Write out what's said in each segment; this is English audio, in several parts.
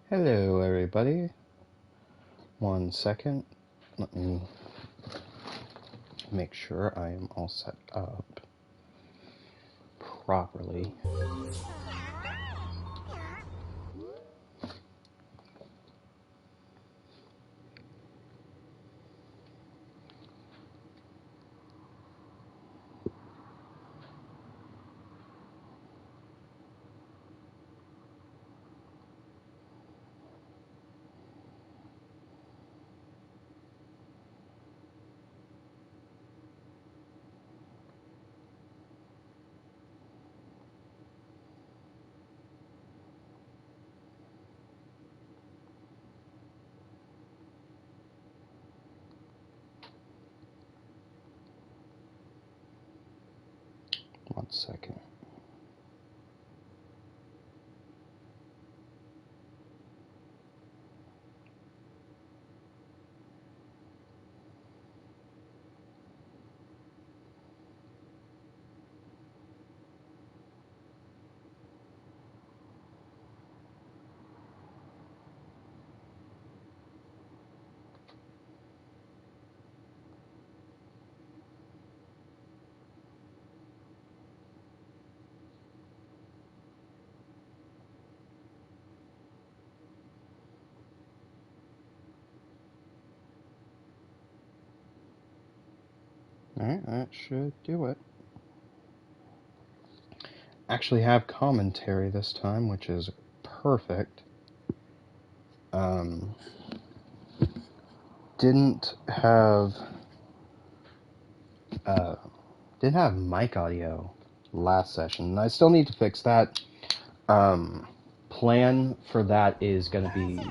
Hello, everybody. 1 second. Let me make sure I am all set up properly. One second. Alright, that should do it. Actually have commentary this time, which is perfect. Didn't have mic audio last session. I still need to fix that. Plan for that is going to be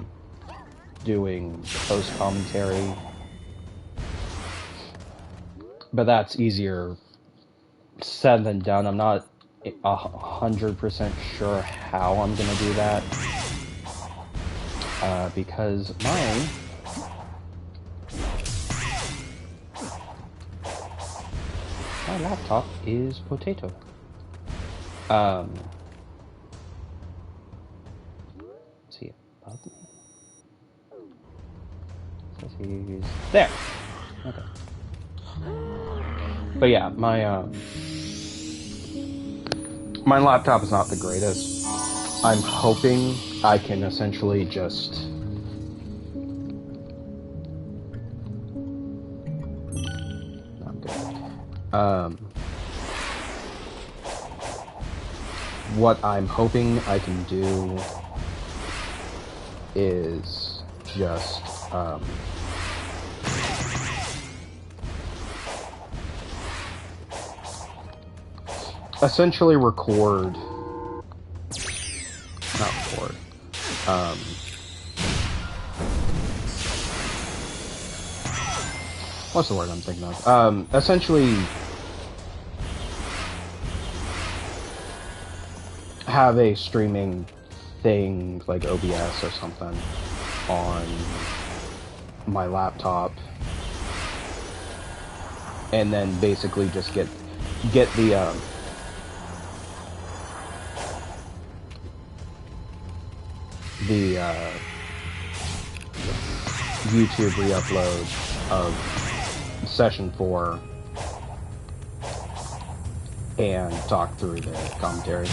doing post commentary, but that's easier said than done. I'm not 100% sure how I'm going to do that, because my laptop is potato. Is he above me? Says he's there. Okay. But yeah, my laptop is not the greatest. I'm hoping I can essentially just what I'm hoping I can do is just essentially what's the word I'm thinking of? Essentially have a streaming thing like OBS or something on my laptop, and then basically just get the YouTube re-upload of session 4 and talk through the commentary.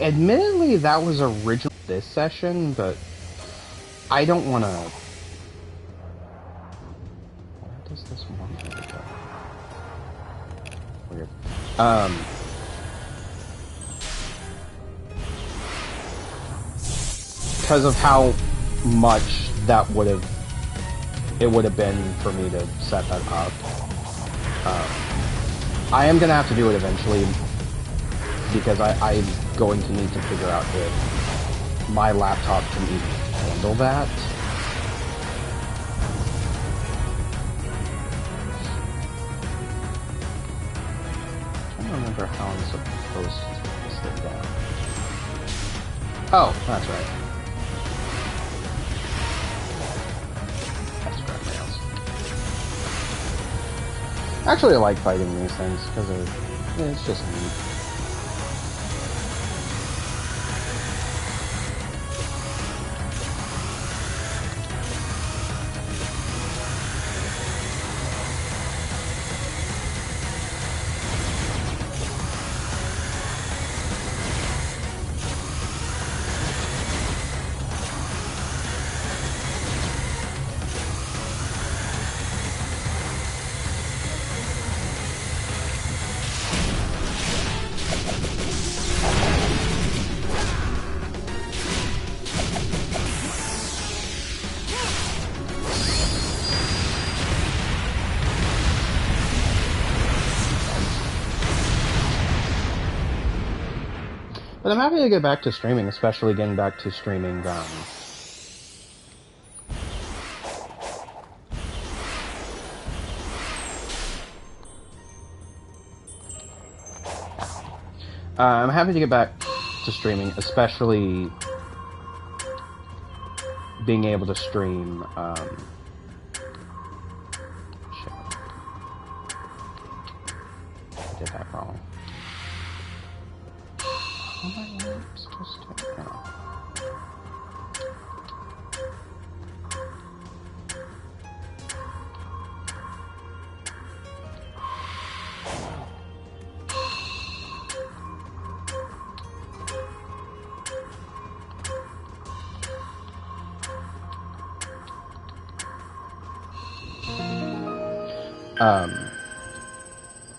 Admittedly, that was original this session, but I don't want to. Where does this one go? Weird. Because of how much that would have been for me to set that up. I am gonna have to do it eventually, because I'm going to need to figure out if my laptop can even handle that. I don't remember how I'm supposed to take this thing down. Oh, that's right. That's grab rails. Actually, I like fighting these things because it's just neat. But I'm happy to get back to streaming, especially getting back to streaming, I'm happy to get back to streaming, especially being able to stream, shit. I did that wrong. How am I supposed to? No.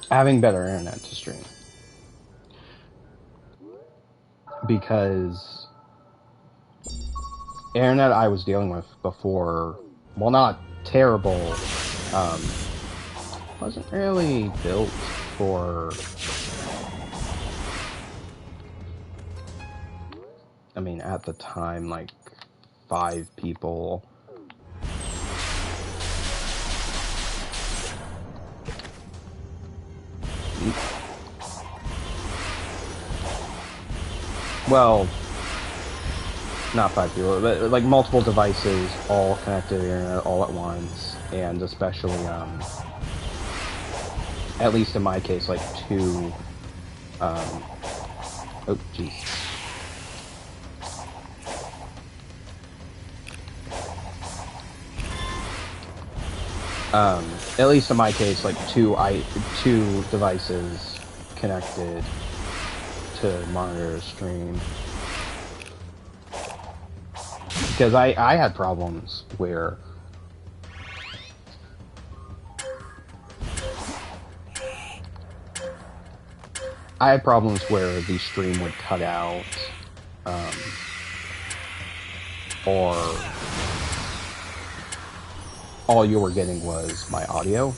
Having better internet to stream. Because internet I was dealing with before, well, not terrible, wasn't really built for, I mean, at the time, like, 5 people. Well, not 5 people, but like multiple devices all connected to the internet all at once, and especially, at least in my case, like 2, oh, jeez. At least in my case, like 2 devices connected to monitor a stream. Because I had problems where the stream would cut out, or all you were getting was my audio,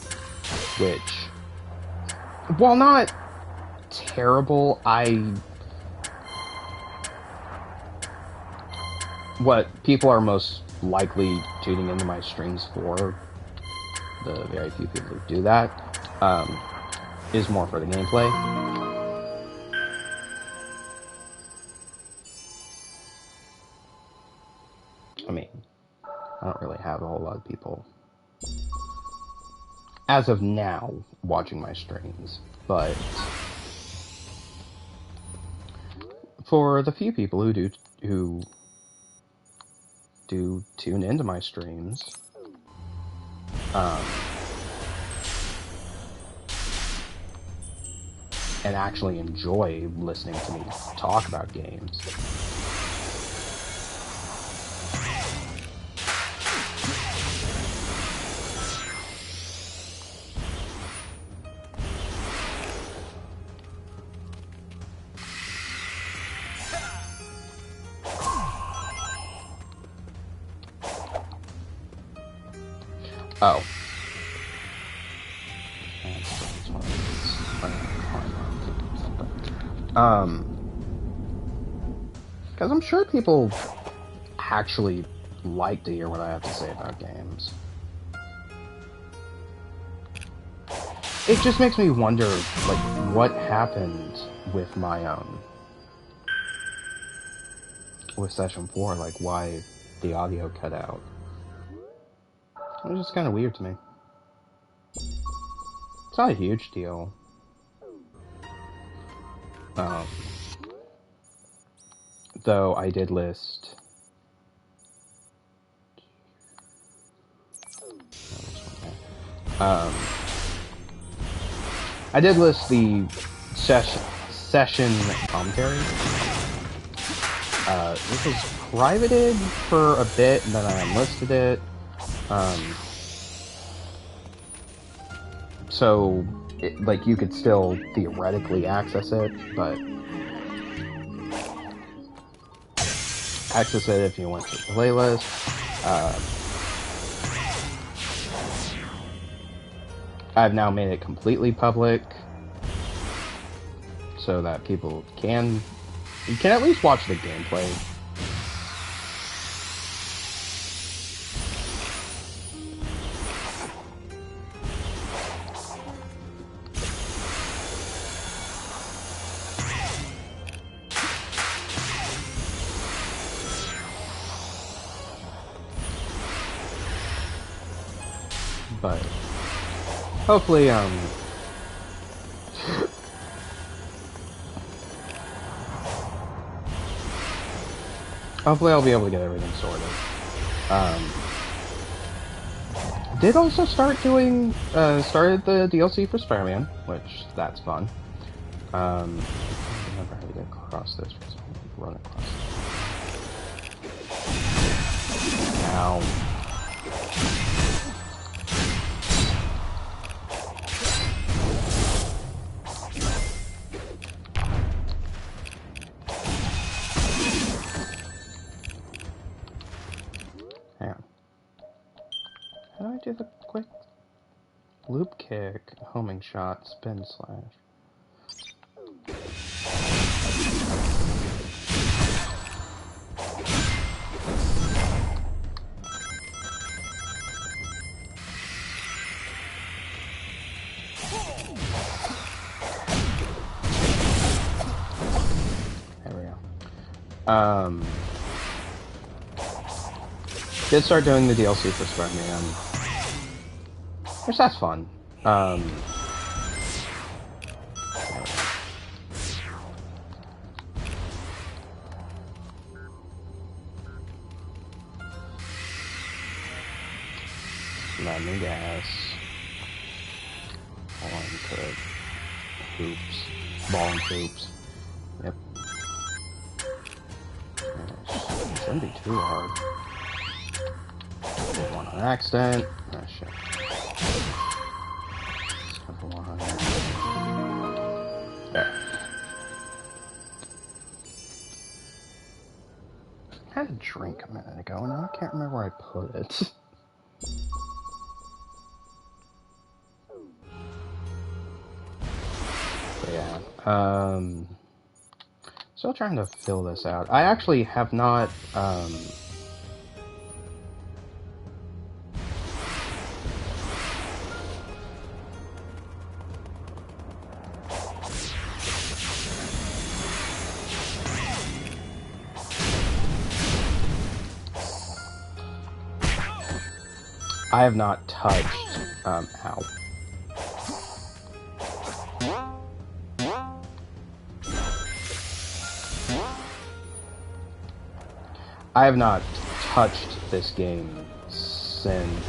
which, while not terrible, what people are most likely tuning into my streams for, the very few people who do that, is more for the gameplay. I mean, I don't really have a whole lot of people, as of now, watching my streams, but for the few people who do tune into my streams, and actually enjoy listening to me talk about games. Oh. Because I'm sure people actually like to hear what I have to say about games. It just makes me wonder, like, what happened with my, with Session 4, like, why the audio cut out. It was just kind of weird to me. not a huge deal. Though I did list... I did list the session commentary. This was privated for a bit, and then I unlisted it. So, like, you could still theoretically access it, but access it if you went to the playlist. I've now made it completely public, so that people can at least watch the gameplay. But hopefully, hopefully I'll be able to get everything sorted. Did also start doing, started the DLC for Spider-Man, which, that's fun. I don't remember how to get across this, because I'll run across it. Ow. How do I do the quick loop kick, homing shot, spin slash? There we go. Did start doing the DLC for Spider-Man, which that's fun. Lemon gas. Ball and cook. Hoops. Ball and hoops. Yep. Shouldn't be too hard. Did one on accident. Oh shit. Step one. There. I had a drink a minute ago, and I can't remember where I put it. But yeah. Still trying to fill this out. I actually have not, I have not touched, ow. I have not touched this game since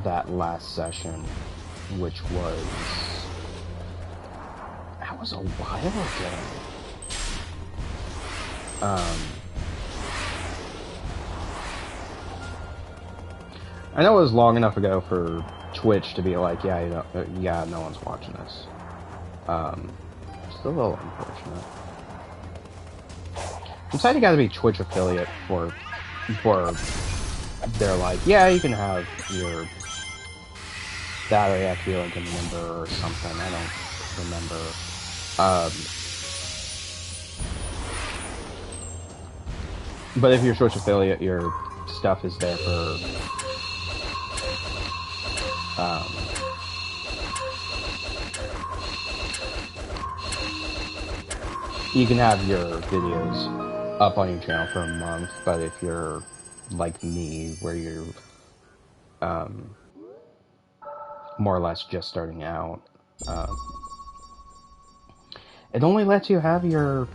that last session, which was... That was a while ago. I know it was long enough ago for Twitch to be like, yeah, no one's watching this. Still a little unfortunate. I'm sad you gotta be Twitch affiliate for they're like, yeah, you can have your that, or you have to be like a member or something. I don't remember. But if you're Twitch affiliate, your stuff is there for you can have your videos up on your channel for a month, but if you're like me, where you're more or less just starting out. It only lets you have your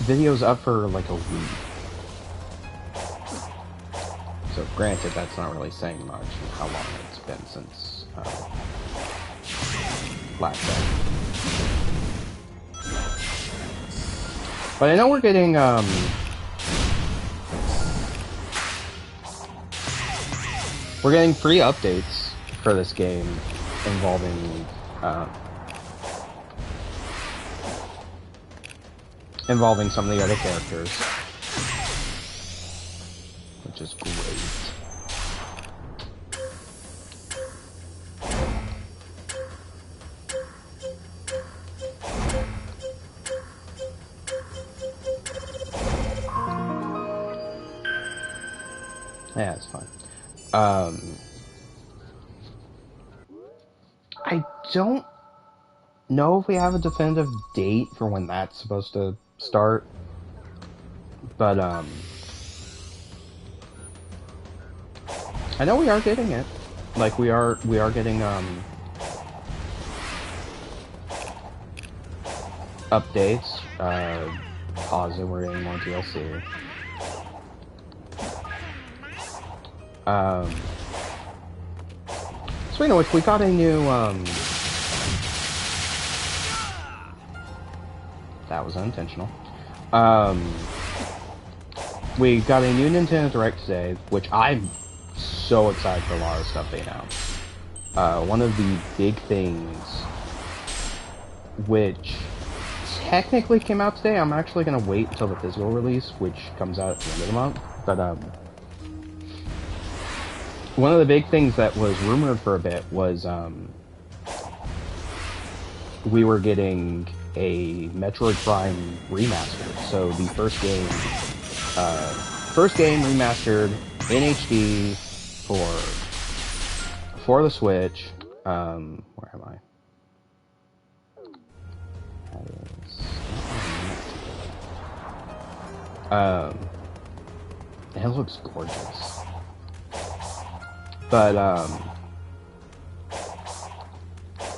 videos up for like a week. So granted, that's not really saying much in how long it's been since last day. But I know we're getting free updates for this game involving some of the other characters, which is great. Yeah, it's fine. I don't know if we have a definitive date for when that's supposed to start, but I know we are getting it. Like we are getting updates. Pause it. We're getting more DLC. Speaking of which, we got a new that was unintentional. We got a new Nintendo Direct today, which I'm so excited for a lot of stuff they announced. One of the big things, which technically came out today, I'm actually going to wait until the physical release, which comes out at the end of the month, but one of the big things that was rumored for a bit was we were getting a Metroid Prime remaster. So the first game remastered in HD for the Switch. Where am I? It looks gorgeous. But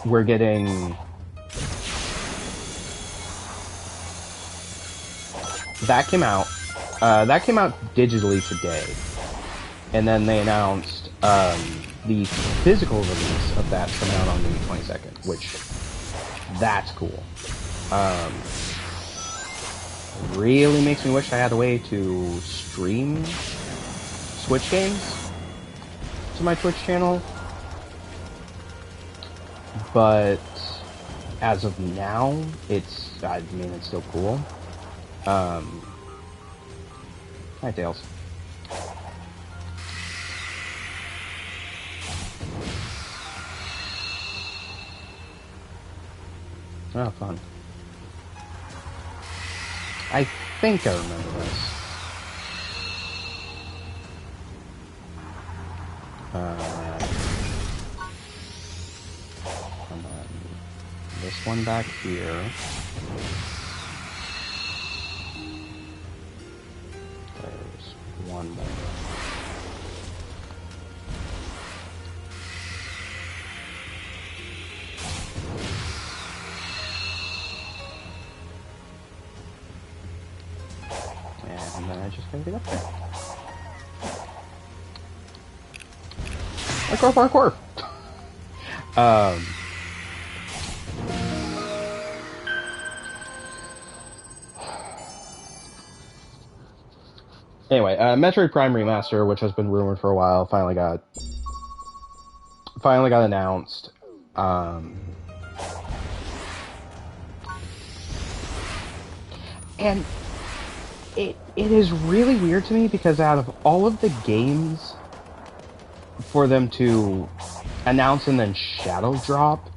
we're getting that came out digitally today, and then they announced the physical release of that's coming out on the 22nd, which that's cool. Really makes me wish I had a way to stream Switch games to my Twitch channel, but as of now, it's still cool. Hi, Tails. Oh, fun. I think I remember this. Come on. This one back here. There's one there. And then I just gotta get up there. Parkour! Anyway, Metroid Prime Remaster, which has been rumored for a while, finally got announced. And it is really weird to me because out of all of the games for them to announce and then shadow drop,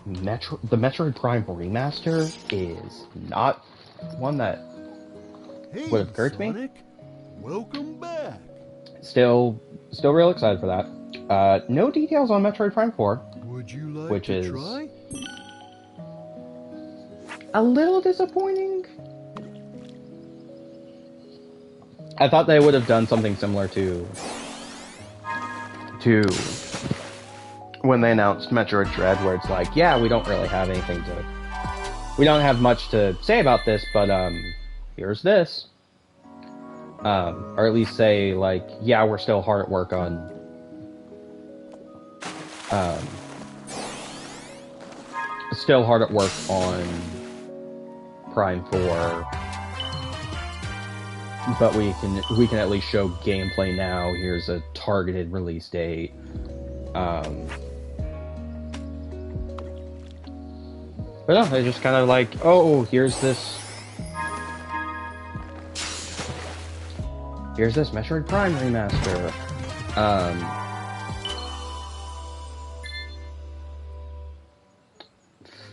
the Metroid Prime Remaster is not one that would have occurred to me. Welcome back. Still real excited for that. No details on Metroid Prime 4. Would you like which to is try? A little disappointing. I thought they would have done something similar to when they announced Metroid Dread, where it's like, yeah, we don't have much to say about this, but here's this. Or at least say, like, yeah, we're still hard at work on Prime 4, but we can at least show gameplay now. Here's a targeted release date. But no, they just kind of like, oh, here's this Metroid Prime remaster.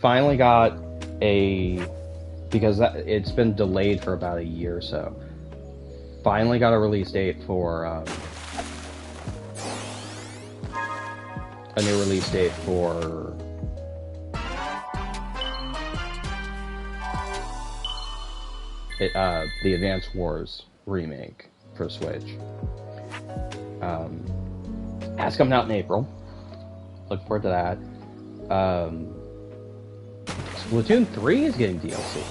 Finally got because it's been delayed for about a year or so. Finally got a release date for a new release date for the Advance Wars remake for Switch. That's coming out in April. Looking forward to that. Splatoon 3 is getting DLC,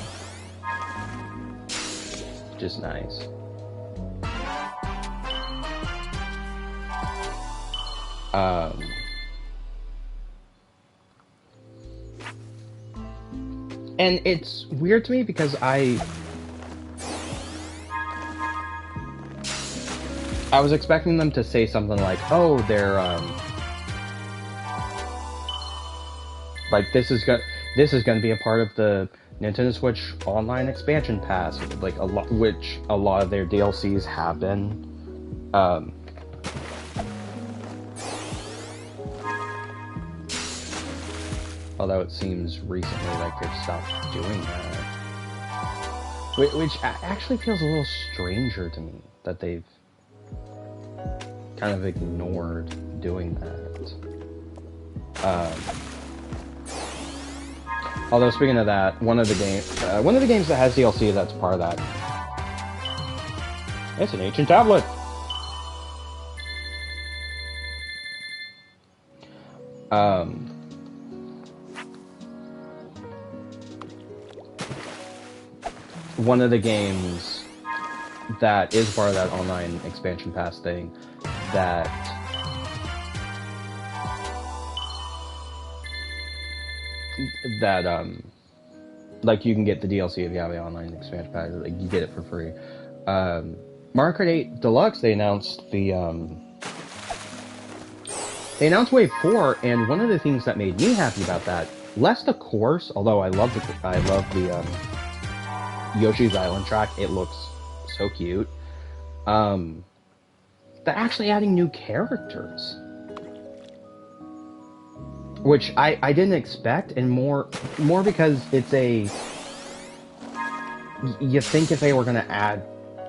which is nice. And it's weird to me because I was expecting them to say something like, oh, they're like this is going to be a part of the Nintendo Switch Online expansion pass, like which a lot of their DLCs have been. Although it seems recently like they've stopped doing that. Which actually feels a little stranger to me, that they've kind of ignored doing that. Although, speaking of that, one of the games that has DLC that's part of that, it's an ancient tablet! One of the games that is part of that online expansion pass thing that like you can get the DLC if you have the online expansion pass, like you get it for free. Mario Kart 8 Deluxe, they announced Wave 4, and one of the things that made me happy about that, less the course, although I love the Yoshi's Island track, it looks so cute. They're actually adding new characters, which I didn't expect, and more because it's you think if they were gonna add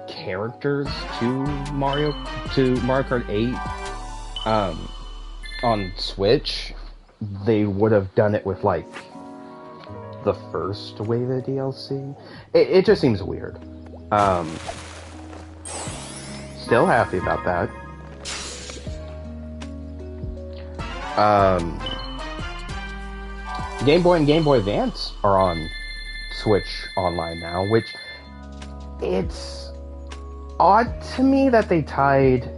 characters to Mario Kart 8 on Switch, they would have done it with like the first wave of DLC. It just seems weird. Still happy about that. Game Boy and Game Boy Advance are on Switch Online now, which it's odd to me that they tied,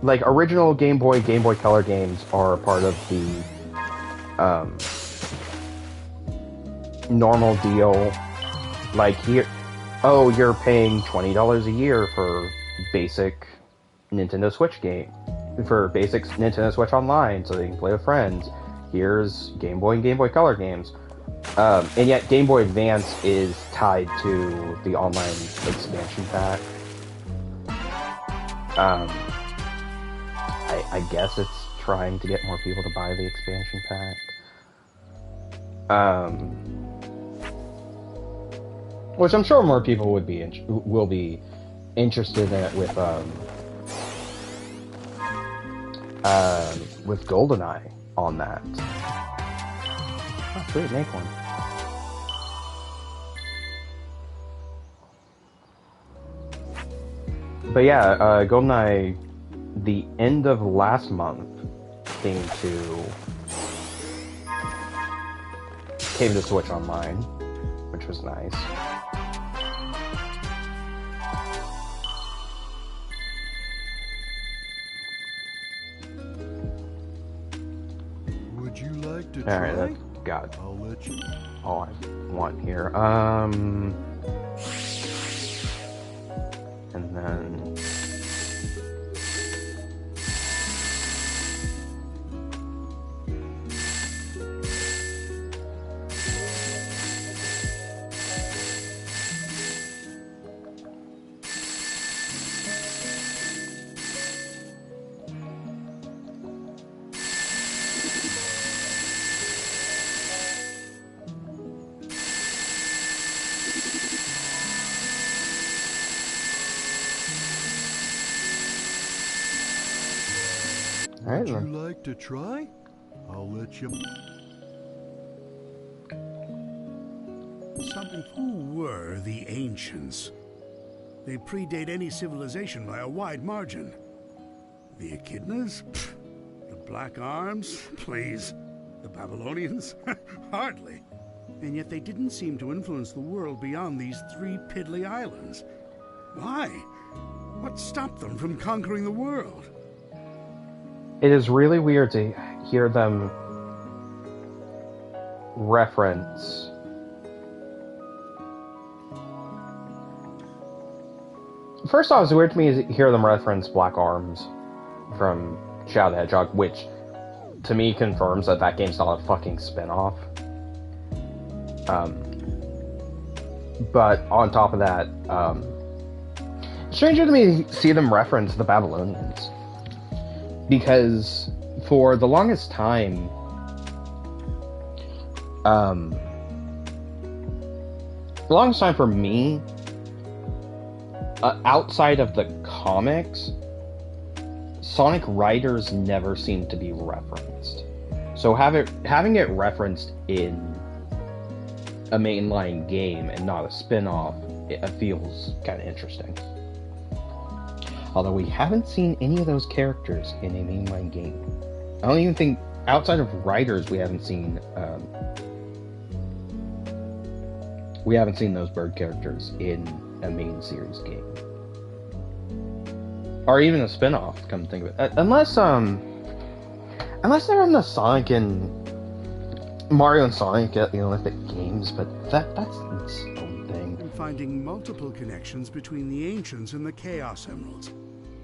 like, original Game Boy Color games are a part of the normal deal. Like, here, oh, you're paying $20 a year for basic Nintendo Switch game, for basic Nintendo Switch Online, so they can play with friends. Here's Game Boy and Game Boy Color games. And yet Game Boy Advance is tied to the online expansion pack. I guess it's trying to get more people to buy the expansion pack. Which I'm sure more people will be interested in it with GoldenEye on that. Oh, sweet, make one. But yeah, GoldenEye, the end of last month, came to Switch Online, which was nice. Would you like to try? Alright, that's got I'll let you. all I want here. And then... Would you then. like to try? I'll let you. Who were the ancients? They predate any civilization by a wide margin. The Echidnas? Pfft. The Black Arms? Please. The Babylonians? Hardly. And yet they didn't seem to influence the world beyond these 3 piddly islands. Why? What stopped them from conquering the world? It is really weird to hear them reference first off, it's weird to me to hear them reference Black Arms from Shadow the Hedgehog, which to me confirms that that game's not a fucking spin-off. But on top of that, it's stranger to me to see them reference the Babylonians. Because for the longest time, for me, outside of the comics, Sonic Riders never seemed to be referenced. So having it referenced in a mainline game and not a spin-off, it feels kind of interesting. Although we haven't seen any of those characters in a mainline game. I don't even think, outside of Riders, we haven't seen those bird characters in a main series game. Or even a spin-off, come to think of it. Unless they're in the Sonic and Mario and Sonic at the Olympic Games, but that's its own thing. I'm finding multiple connections between the ancients and the Chaos Emeralds.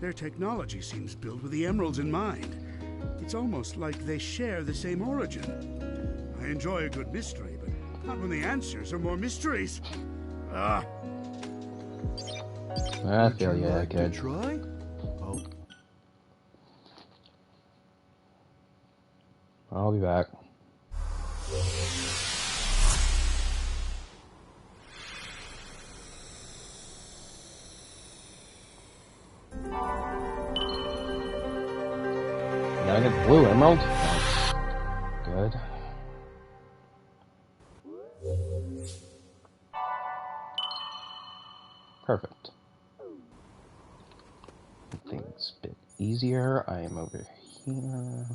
Their technology seems built with the emeralds in mind. It's almost like they share the same origin. I enjoy a good mystery, but not when the answers are more mysteries. Ah. I feel Would you yeah, like to kid. try? I'll be back. Did I get blue emerald? That's good. Perfect. Things a bit easier. I am over here.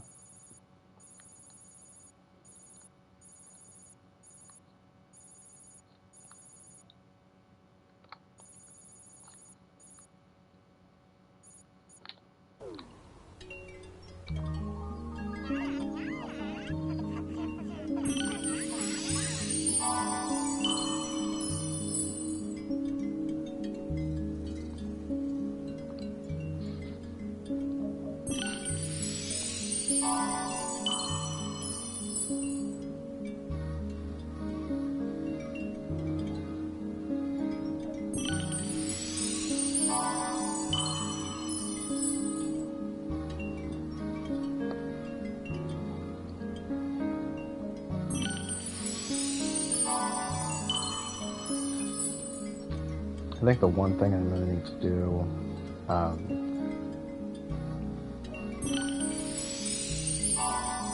I think the one thing I'm going to need to do,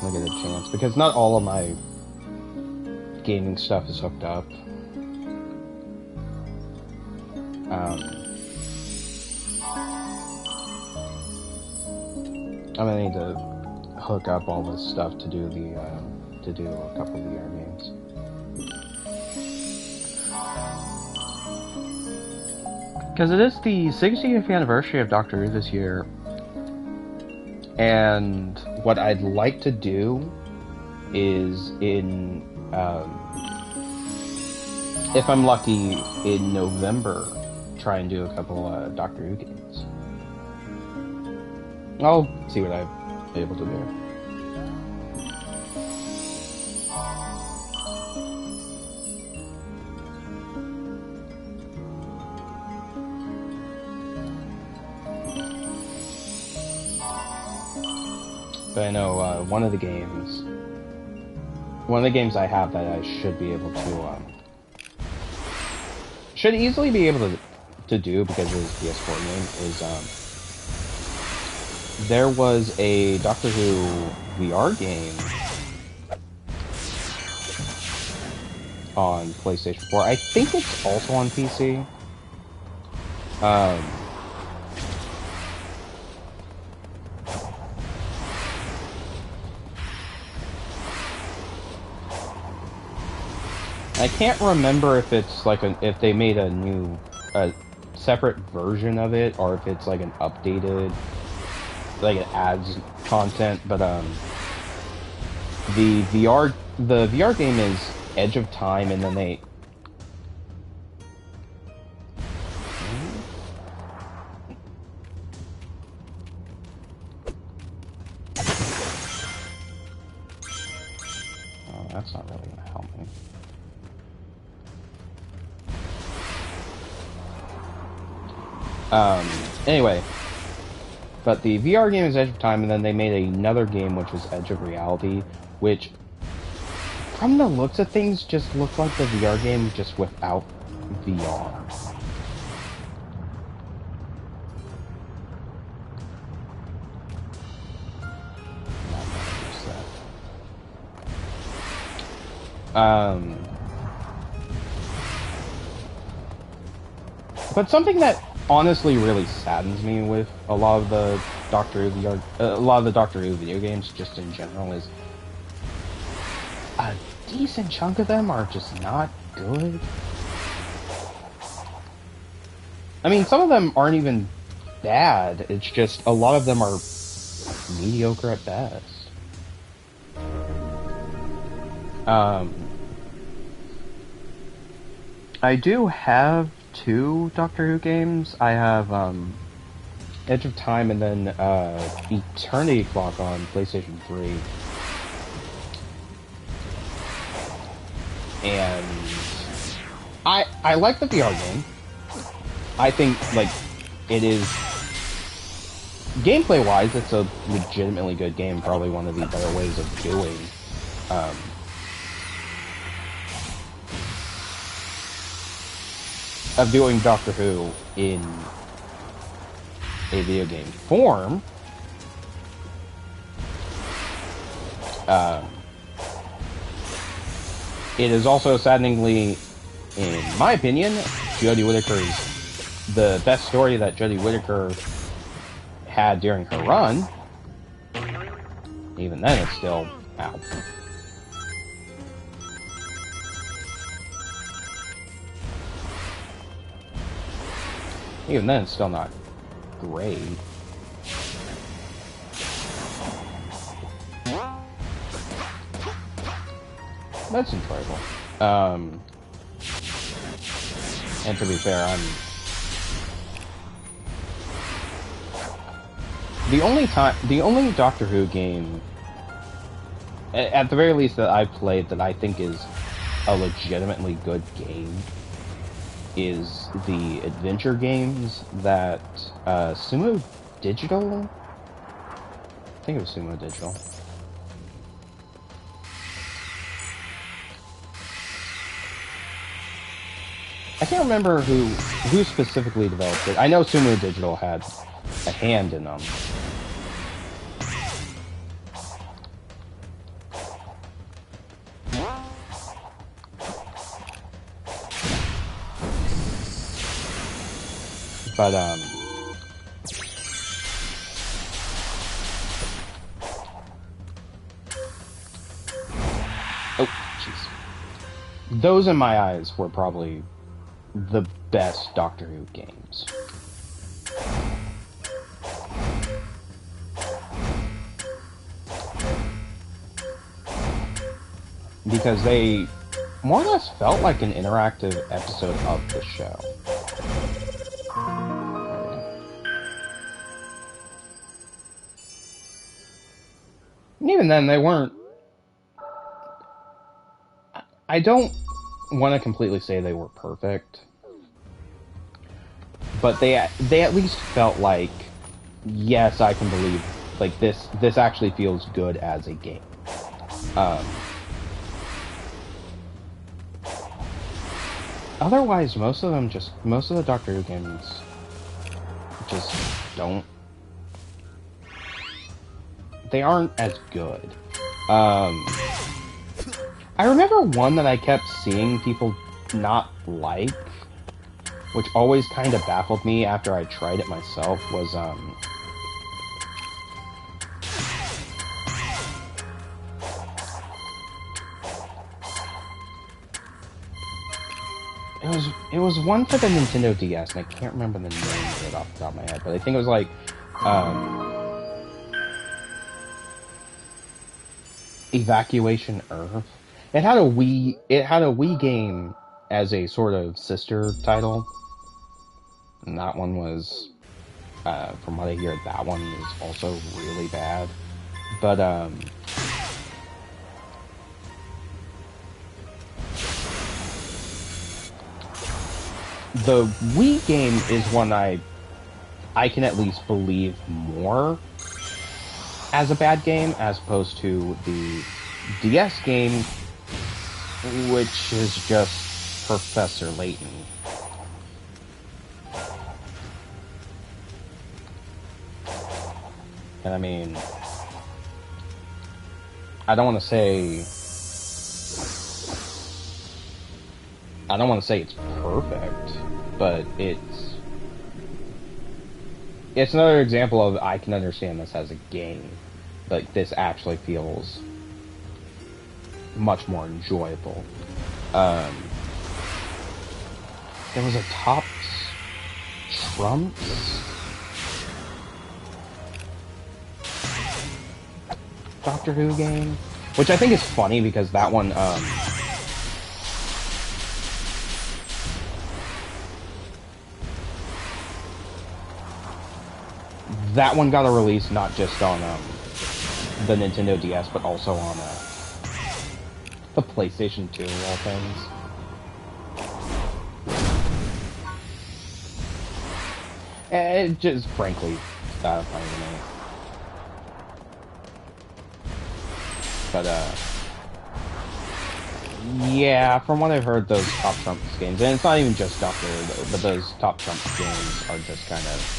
when I get a chance, because not all of my gaming stuff is hooked up. I'm going to need to hook up all this stuff to do the to do a couple of VR games. Because it is the 60th anniversary of Doctor Who this year, and what I'd like to do is in, if I'm lucky, in November, try and do a couple Doctor Who games. I'll see what I'm able to do. But I know one of the games I have that I should be able to, should easily be able to do because it is PS4 game is, there was a Doctor Who VR game on PlayStation 4. I think it's also on PC. I can't remember if it's like if they made a new, separate version of it, or if it's like an updated, like it adds content. But the VR game is Edge of Time, and then they. Oh, that's not really gonna help me. Anyway, but the VR game is Edge of Time, and then they made another game which was Edge of Reality, which, from the looks of things, just looked like the VR game just without VR. But something that honestly really saddens me with a lot of the Doctor Who VR, a lot of the Doctor Who video games, just in general, is a decent chunk of them are just not good. I mean, some of them aren't even bad. It's just a lot of them are mediocre at best. I do have 2 Doctor Who games. I have Edge of Time and then Eternity Clock on PlayStation 3. And I like the VR game. I think, like, it is, gameplay wise, it's a legitimately good game, probably one of the better ways of doing Doctor Who in a video game form. It is also saddeningly, in my opinion, Jodie Whittaker's, the best story that Jodie Whittaker had during her run. Even then, it's still out. Even then, it's still not great. That's enjoyable. And to be fair, the only Doctor Who game, at the very least that I've played, that I think is a legitimately good game, is the adventure games that Sumo Digital? I think it was Sumo Digital. I can't remember who specifically developed it. I know Sumo Digital had a hand in them. But, those in my eyes were probably the best Doctor Who games. Because they more or less felt like an interactive episode of the show. And even then, they weren't... I don't want to completely say they were perfect, but they at least felt like, yes, I can believe, like, this actually feels good as a game. Otherwise, most of the Doctor Who games just don't... They aren't as good. I remember one that I kept seeing people not like, which always kind of baffled me after I tried it myself, was, It was one for the Nintendo DS, and I can't remember the name of it off the top of my head, but I think it was like, Evacuation Earth. It had a Wii game as a sort of sister title, and that one was, from what I hear, that one is also really bad. But the Wii game is one I can at least believe more as a bad game, as opposed to the DS game, which is just Professor Layton. And I mean, I don't want to say it's perfect, but it's another example of, I can understand this as a game, but this actually feels much more enjoyable. There was a Top Trumps Doctor Who game, which I think is funny because that one, that one got a release not just on the Nintendo DS, but also on the PlayStation 2, of all things. And it just, frankly, funny to me. But, yeah, from what I've heard, those Top Trumps games, and it's not even just Doctor Who, but those Top Trumps games are just kind of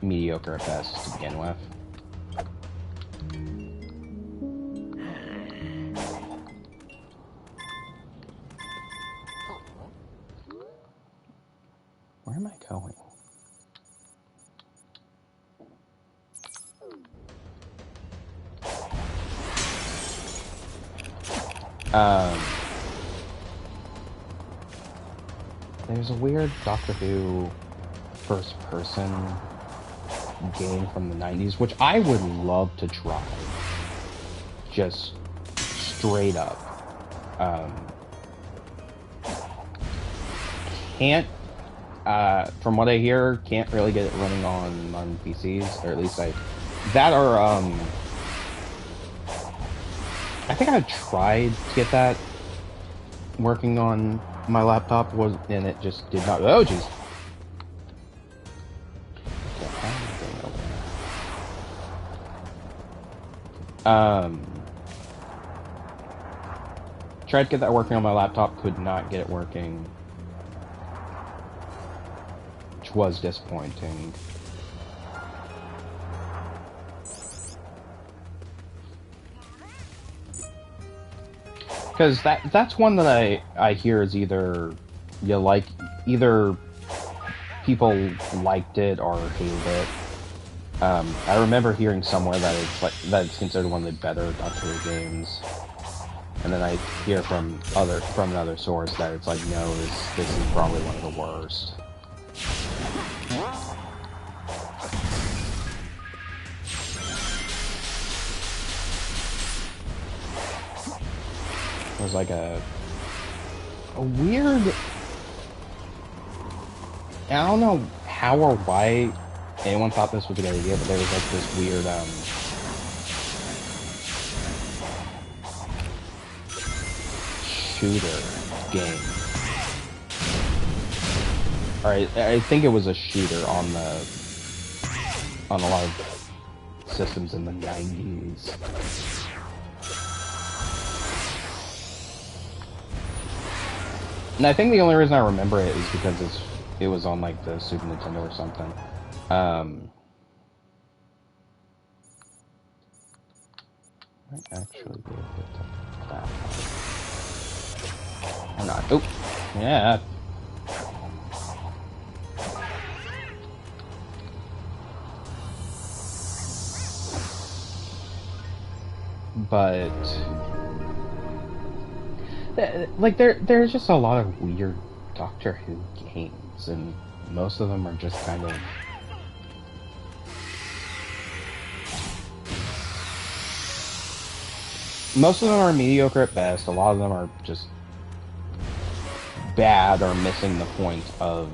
mediocre at best to begin with. Where am I going? There's a weird Doctor Who first-person game from the 90s, which I would love to try. Just straight up. Can't, from what I hear, can't really get it running on PCs, or at least I think I tried to get that working on my laptop, and it just did not. Oh, jeez. Tried to get that working on my laptop, could not get it working, which was disappointing. Because that's one that I hear is either people liked it or hated it. I remember hearing somewhere that it's considered one of the better Doctor Who games. And then I hear from another source that it's like, no, this is probably one of the worst. It was like a weird... I don't know how or why anyone thought this was a good idea, but there was like this weird, shooter game. Alright, I think it was a shooter on a lot of systems in the 90s. And I think the only reason I remember it is because it was on like the Super Nintendo or something. Might actually be able to take that one. Or not. Oop. Yeah. But like there's just a lot of weird Doctor Who games, and most of them are just kind of are mediocre at best. A lot of them are just bad or missing the point of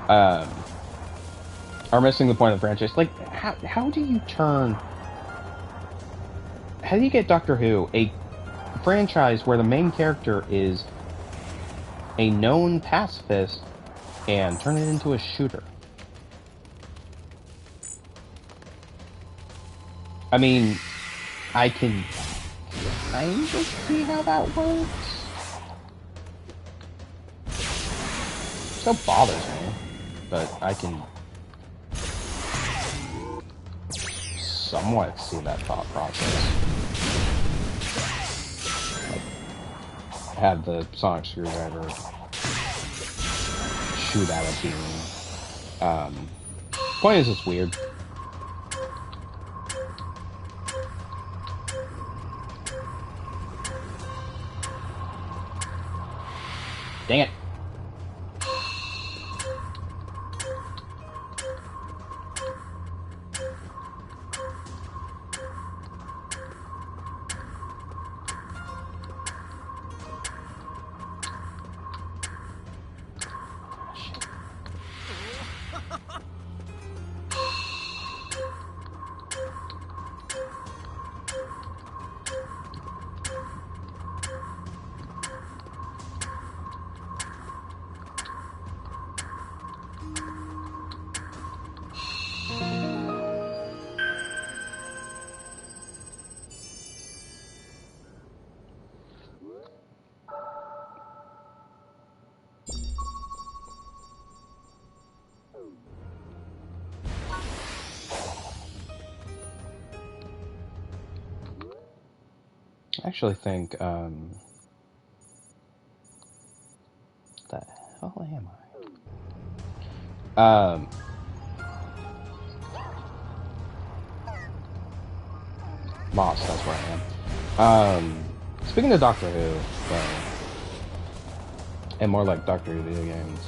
are missing the point of the franchise. Like, how do you get Doctor Who, a franchise where the main character is a known pacifist, and turn it into a shooter? I mean, I can kind of see how that works. Still bothers me, but I can somewhat see that thought process. Like, have the sonic screwdriver shoot out a beam. Point is, it's weird. Dang it. I actually think, the hell am I? Lost, that's where I am. Speaking of Doctor Who, though, and more like Doctor Who video games,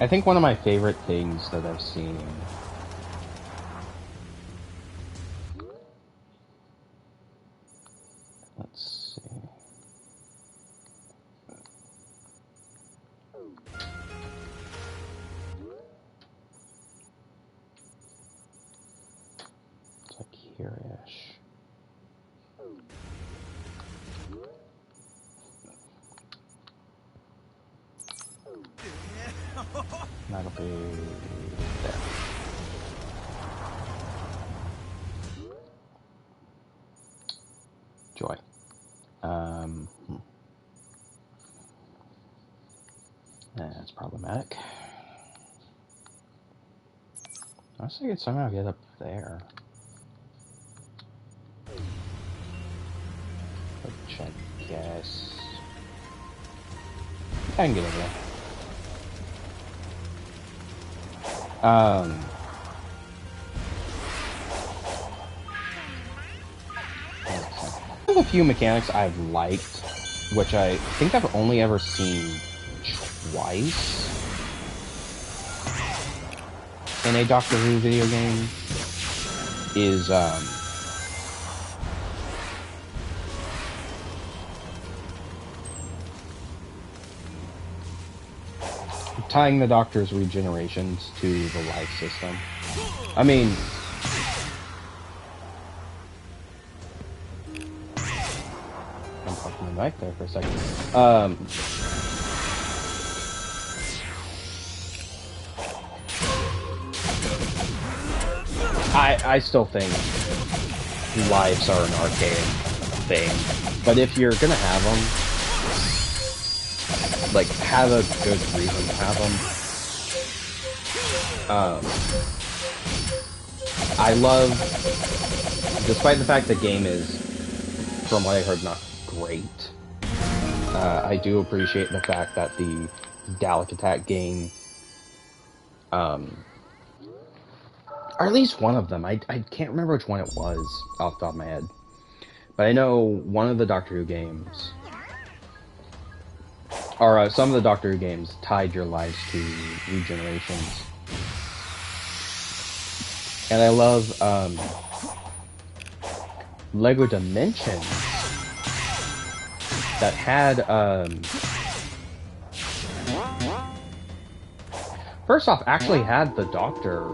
I think one of my favorite things that I've seen here-ish. That'll be there. Joy. That's problematic. Honestly, I could somehow get up there. Which I guess I can get over there. of the few mechanics I've liked, which I think I've only ever seen twice in a Doctor Who video game, is tying the Doctor's regenerations to the life system. I mean, I'm fucking the mic there for a second. I still think lives are an archaic thing, but if you're gonna have them, like, have a good reason to have them. I love, despite the fact the game is, from what I heard, not great, I do appreciate the fact that the Dalek Attack game, or at least one of them, I can't remember which one it was off the top of my head, but I know one of the Doctor Who games, or some of the Doctor Who games, tied your lives to regenerations. And I love Lego Dimensions that had first off, actually had the Doctor,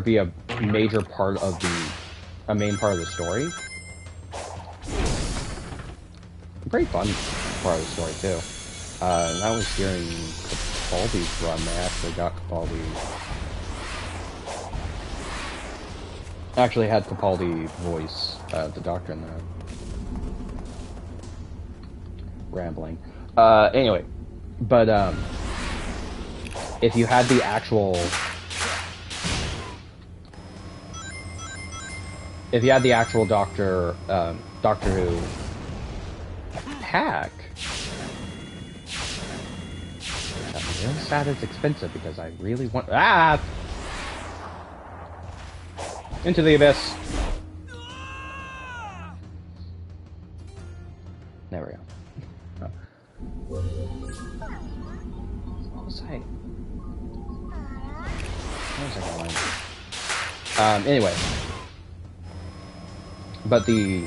be a major part of a main part of the story. A pretty fun part of the story too. And that was during Capaldi's run. They actually got Capaldi. Actually had Capaldi voice the Doctor in that. Rambling. Anyway, but if you had the actual, Doctor Who pack, which I'm really sad it's expensive because I really want into the abyss. There we go. Oh. What was I? Where was I going? Anyway. But the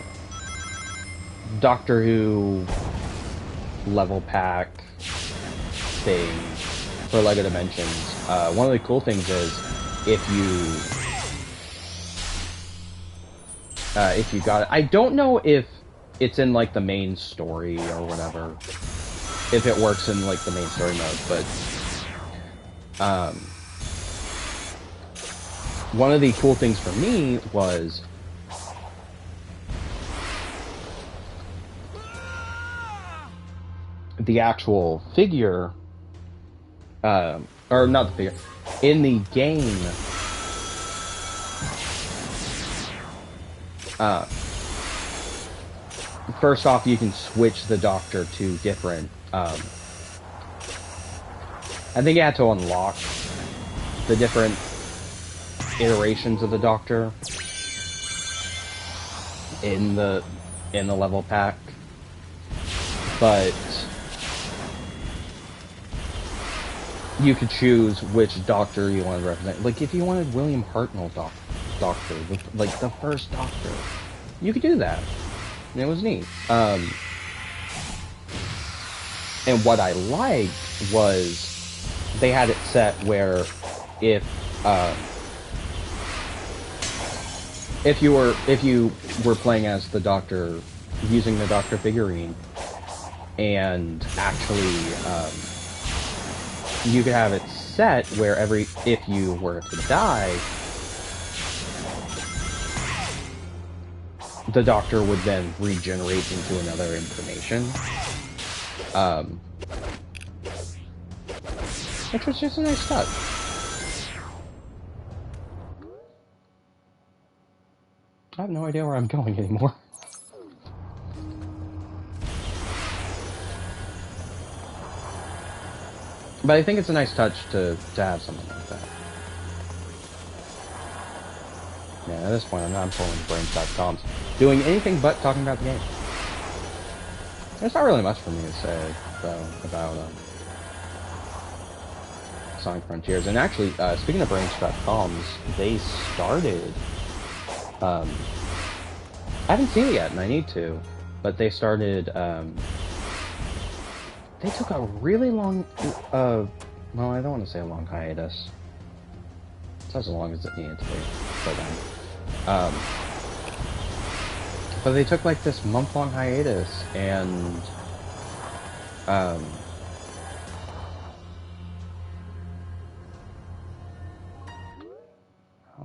Doctor Who level pack thing for LEGO Dimensions, one of the cool things is if you got it, I don't know if it's in like the main story or whatever, if it works in like the main story mode, but one of the cool things for me was the actual figure, or not the figure, in the game, first off, you can switch the Doctor to different, I think you had to unlock the different iterations of the Doctor in the level pack, but you could choose which Doctor you want to represent. Like, if you wanted William Hartnell Doctor, like the first Doctor, you could do that. And it was neat. And what I liked was they had it set where if you were playing as the Doctor, using the Doctor figurine, and actually you could have it set where if you were to die, the Doctor would then regenerate into another incarnation. Which was just a nice touch. I have no idea where I'm going anymore. But I think it's a nice touch to have something like that. Yeah, at this point, I'm pulling brains.coms, doing anything but talking about the game. There's not really much for me to say, though, about Sonic Frontiers. And actually, speaking of brains.coms, they started... I haven't seen it yet, and I need to, but they started... they took a really long... well, I don't want to say a long hiatus. It's as long as it needed to be for them. But they took like this month-long hiatus, and how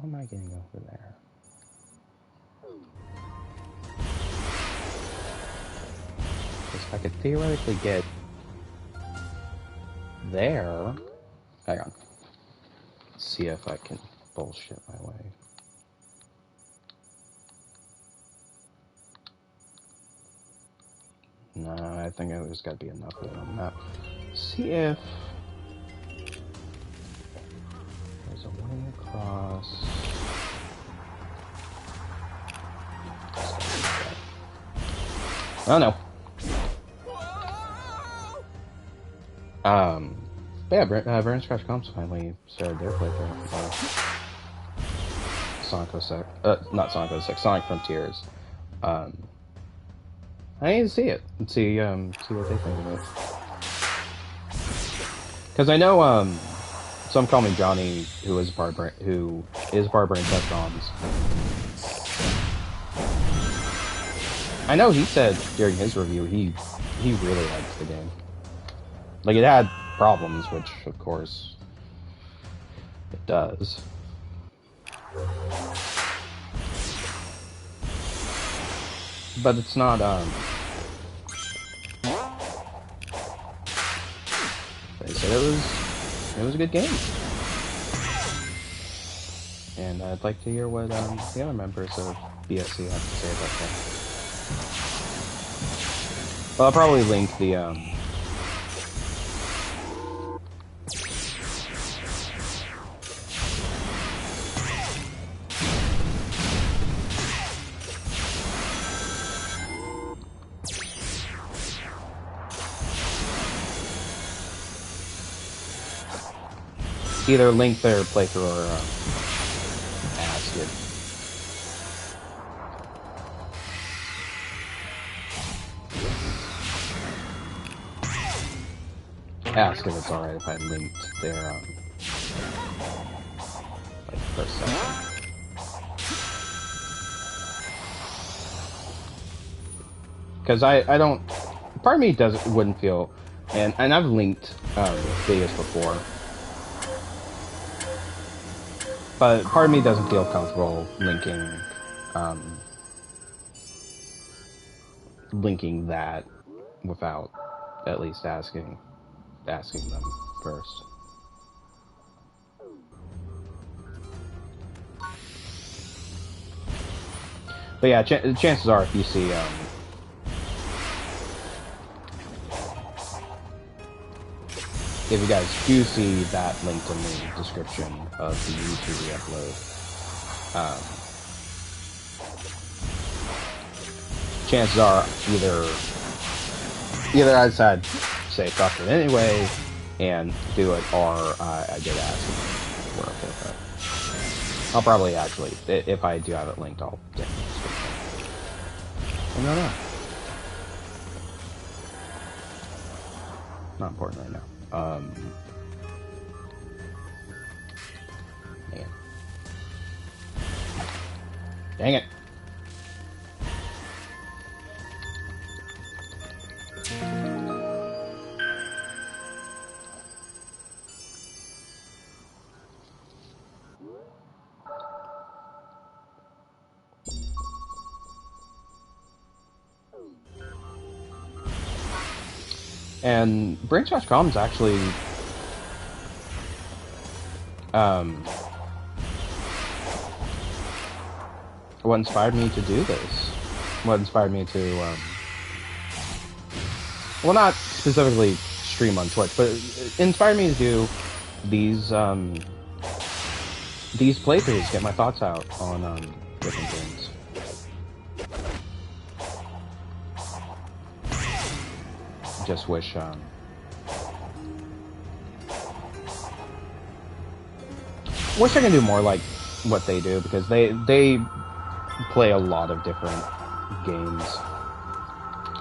am I getting over there? If I could theoretically get there, hang on. Let's see if I can bullshit my way. Nah, I think there's got to be enough of it on the map. See if there's a way across. Oh no. But yeah, Burn Scratch Comps finally started their playthrough of Sonic 06. Not Sonic 06, Sonic Frontiers. I need to see it and see what they think of it. Because I know some call me Johnny, who is part of Brain Scratch Comps. I know he said during his review he really liked the game. Like, it had problems, which of course it does. But it's not they said it was a good game. And I'd like to hear what the other members of BSC have to say about that. Well, I'll probably link the either link their playthrough or ask it. Ask if it's alright if I linked their like first session. Because I don't, part of me wouldn't feel, and I've linked videos before. But part of me doesn't feel comfortable linking that without at least asking them first. But yeah, chances are if you see if you guys do see that linked in the description of the YouTube upload, chances are either I decide to say fuck it anyway and do it, or I get asked if we're okay with that. I'll probably actually, if I do have it linked, I'll get in the description. I don't know. Not important right now. Man. Dang it. And Brain Scratch Comms actually what inspired me to do this. What inspired me to well, not specifically stream on Twitch, but it inspired me to do these these playthroughs get my thoughts out on different games. Just wish wish I could do more like what they do, because they play a lot of different games,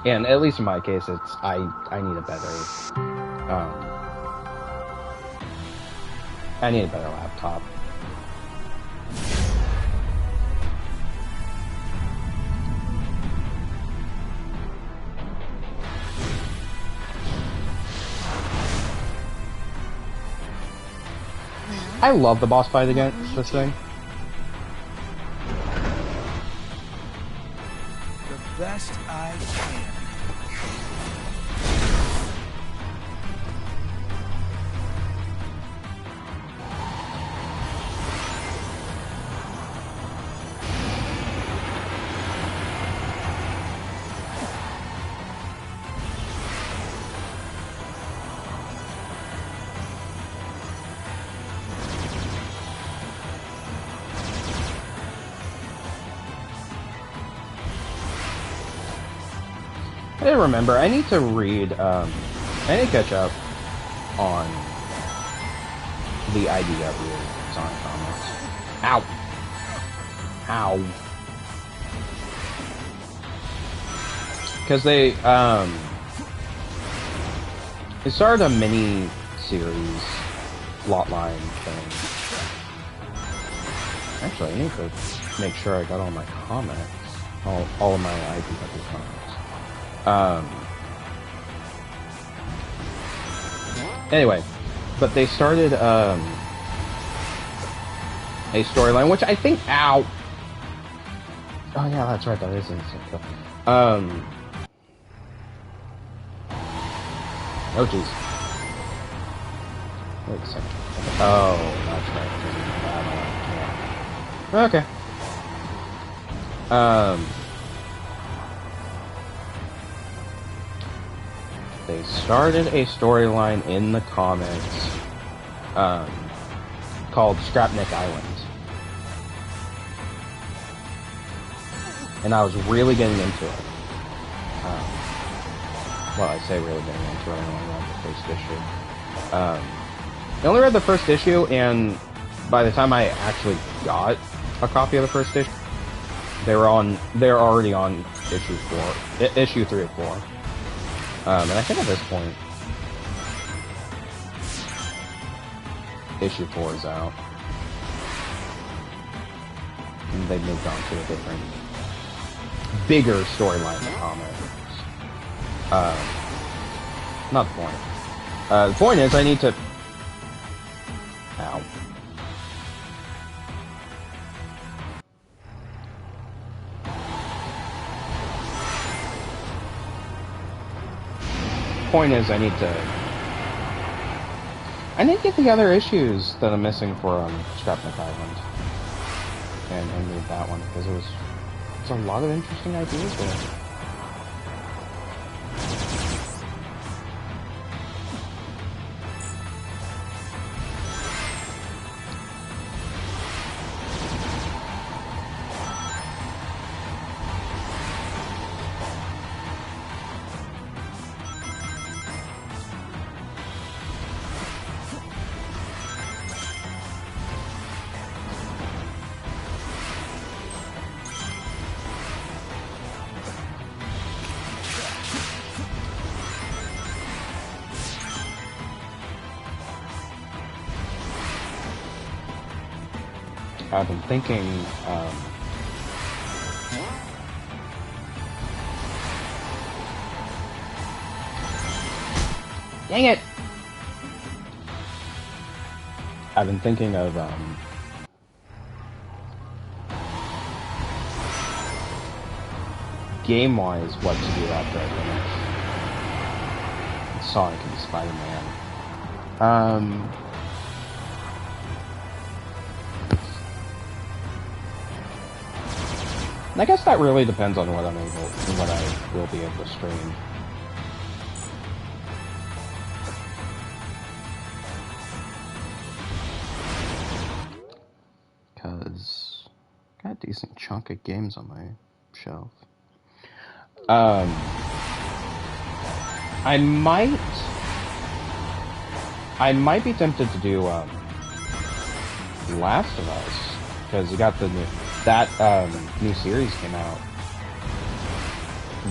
and at least in my case, it's I need a better laptop. I love the boss fight against this thing. The best I can. I didn't remember. I need to read, I need to catch up on the IDW Sonic comics. Ow! Ow. Because they started a mini-series plotline thing. Actually, I need to make sure I got all my comics. All of my IDW comics. Anyway, but they started a storyline, which I think, ow. Oh yeah, that's right, that is instant kill. Oh jeez. Wait a second. Oh, that's right. Okay. They started a storyline in the comics called Scrapnik Island. And I was really getting into it. Well, I say really getting into it, I only read the first issue. I only read the first issue, and by the time I actually got a copy of the first issue, they're already on issue 3 or 4. And I think at this point, issue 4 is out. And they've moved on to a different, bigger storyline in the comics. Not the point. The point is, I need to... Ow. Point is, I need to get the other issues that I'm missing for Scrapnik Island and read that one, because there's a lot of interesting ideas there. I've been thinking, dang it! I've been thinking of, game-wise, what to do after I finish Sonic and Spider-Man. I guess that really depends on what I will be able to stream. decent chunk of games on my shelf. I might be tempted to do Last of Us, because you got the new series came out,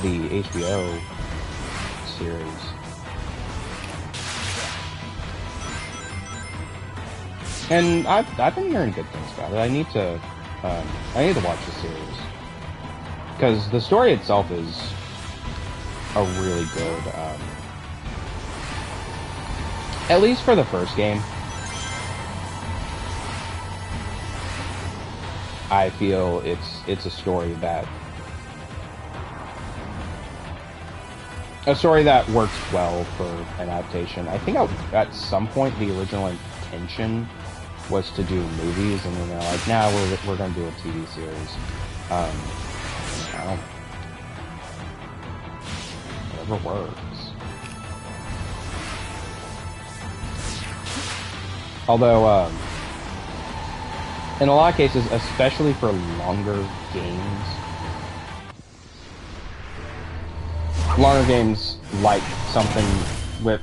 the HBO series. And I've been hearing good things about it. I need to watch the series, because the story itself is a really good, at least for the first game. I feel it's a story that works well for an adaptation. I think at some point the original intention was to do movies, and then they're like, nah, we're gonna do a TV series. I don't, whatever works. Although, in a lot of cases, especially for longer games like something with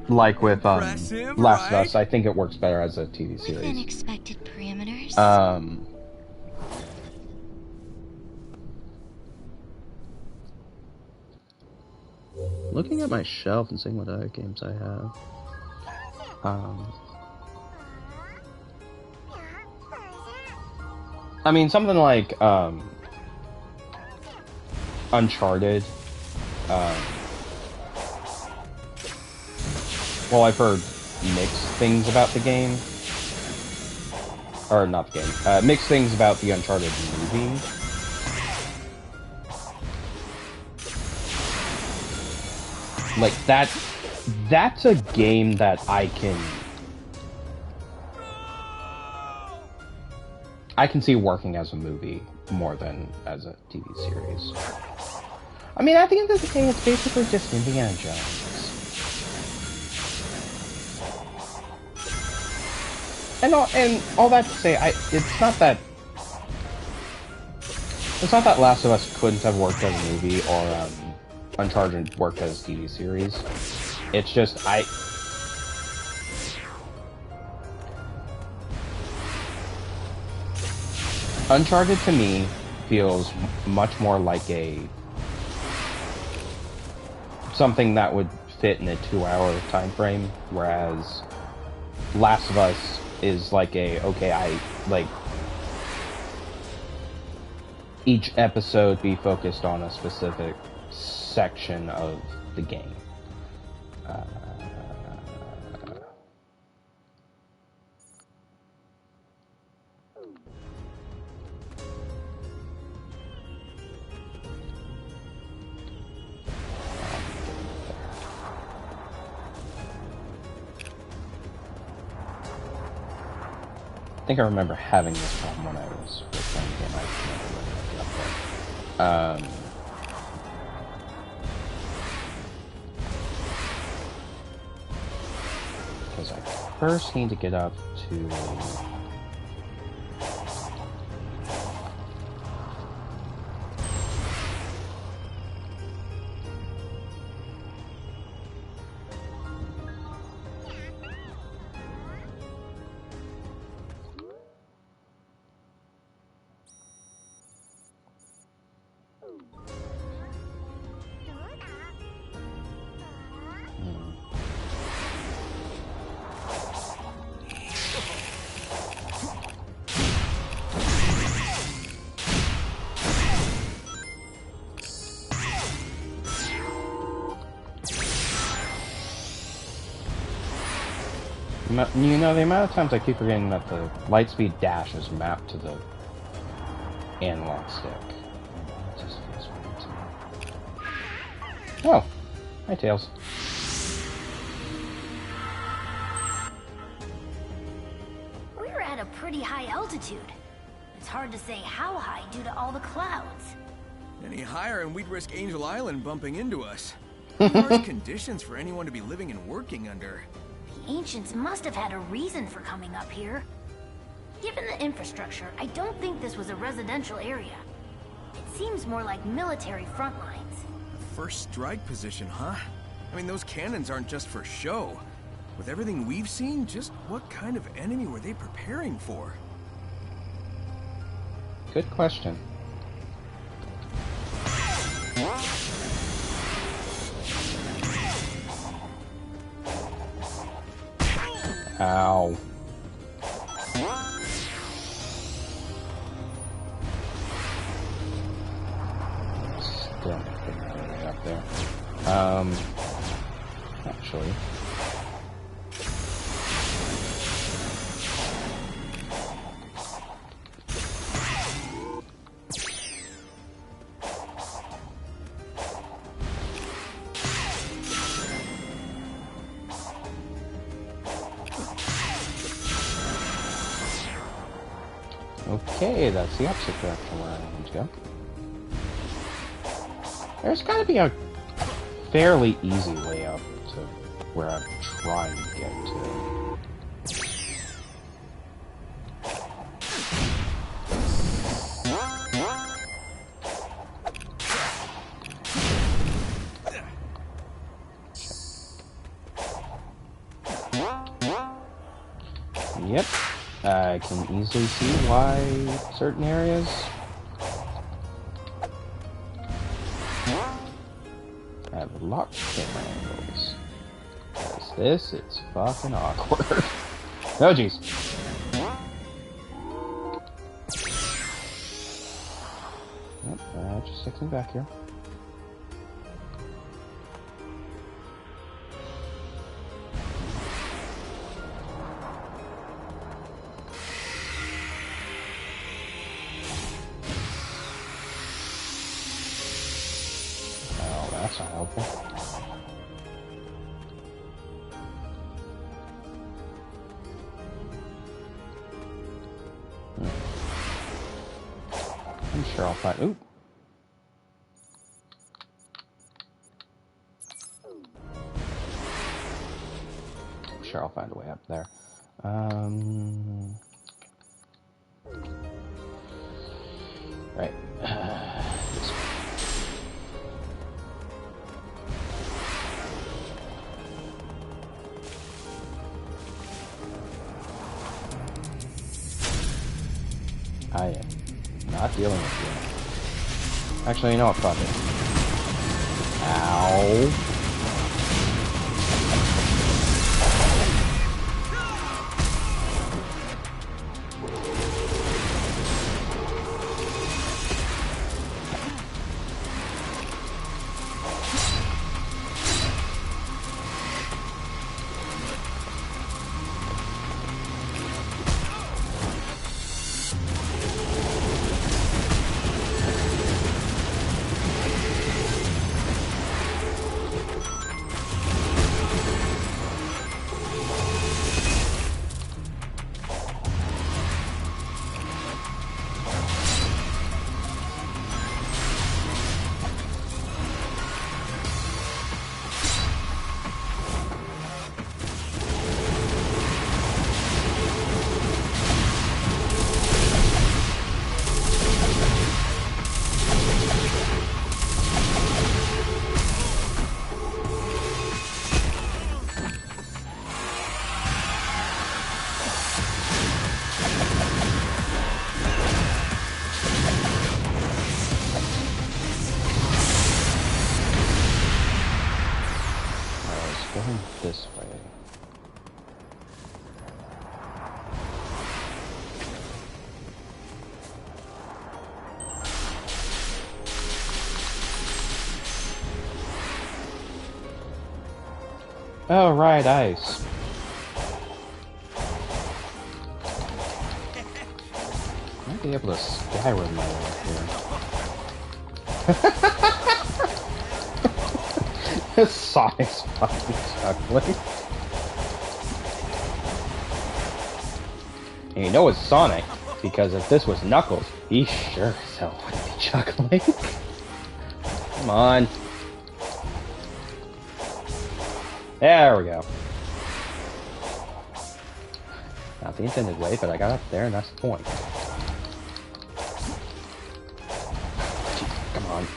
like with Last of Us, I think it works better as a TV series. With unexpected parameters. Looking at my shelf and seeing what other games I have. I mean, something like Uncharted. Well, I've heard mixed things about the game. Or not the game. Mixed things about the Uncharted movie. Like, that's a game that I can see working as a movie more than as a TV series. I mean, at the end of the day, it's basically just Indiana Jones. And all that to say, it's not that Last of Us couldn't have worked as a movie, or Uncharted worked as a TV series. It's just Uncharted to me feels much more like something that would fit in a 2-hour time frame, whereas Last of Us is like each episode be focused on a specific section of the game. I think I remember having this problem when I was first playing the game. I never really got there. Because I first need to get up to... You know, the amount of times I keep forgetting that the Lightspeed dash is mapped to the analog stick. It just feels weird to me. Oh, hi Tails. We're at a pretty high altitude. It's hard to say how high due to all the clouds. Any higher and we'd risk Angel Island bumping into us. Harsh conditions for anyone to be living and working under. The ancients must have had a reason for coming up here. Given the infrastructure, I don't think this was a residential area. It seems more like military front lines. First strike position, huh? I mean, those cannons aren't just for show. With everything we've seen, just what kind of enemy were they preparing for? Good question. Ow. Still not getting all the way up there. Actually. Okay, that's the opposite direction where I need to go. There's gotta be a fairly easy way up to where I'm trying to get to. Yep, I can easily see why certain areas have locked camera angles. Because this is fucking awkward. Oh jeez. Yep, just stick me back here. That's not helpful. I'm sure I'll find. Oop. I'm sure I'll find a way up there. Right. This way. I am not dealing with you. Actually, you know what? Fuck it. Ow. Going this way. Oh, right, ice. I might be able to Skyrim my way up here. Sonic's fucking chuckling. And you know it's Sonic, because if this was Knuckles, he sure as hell would be chuckling. Come on. There we go. Not the intended way, but I got up there, and that's the point. Jeez, come on.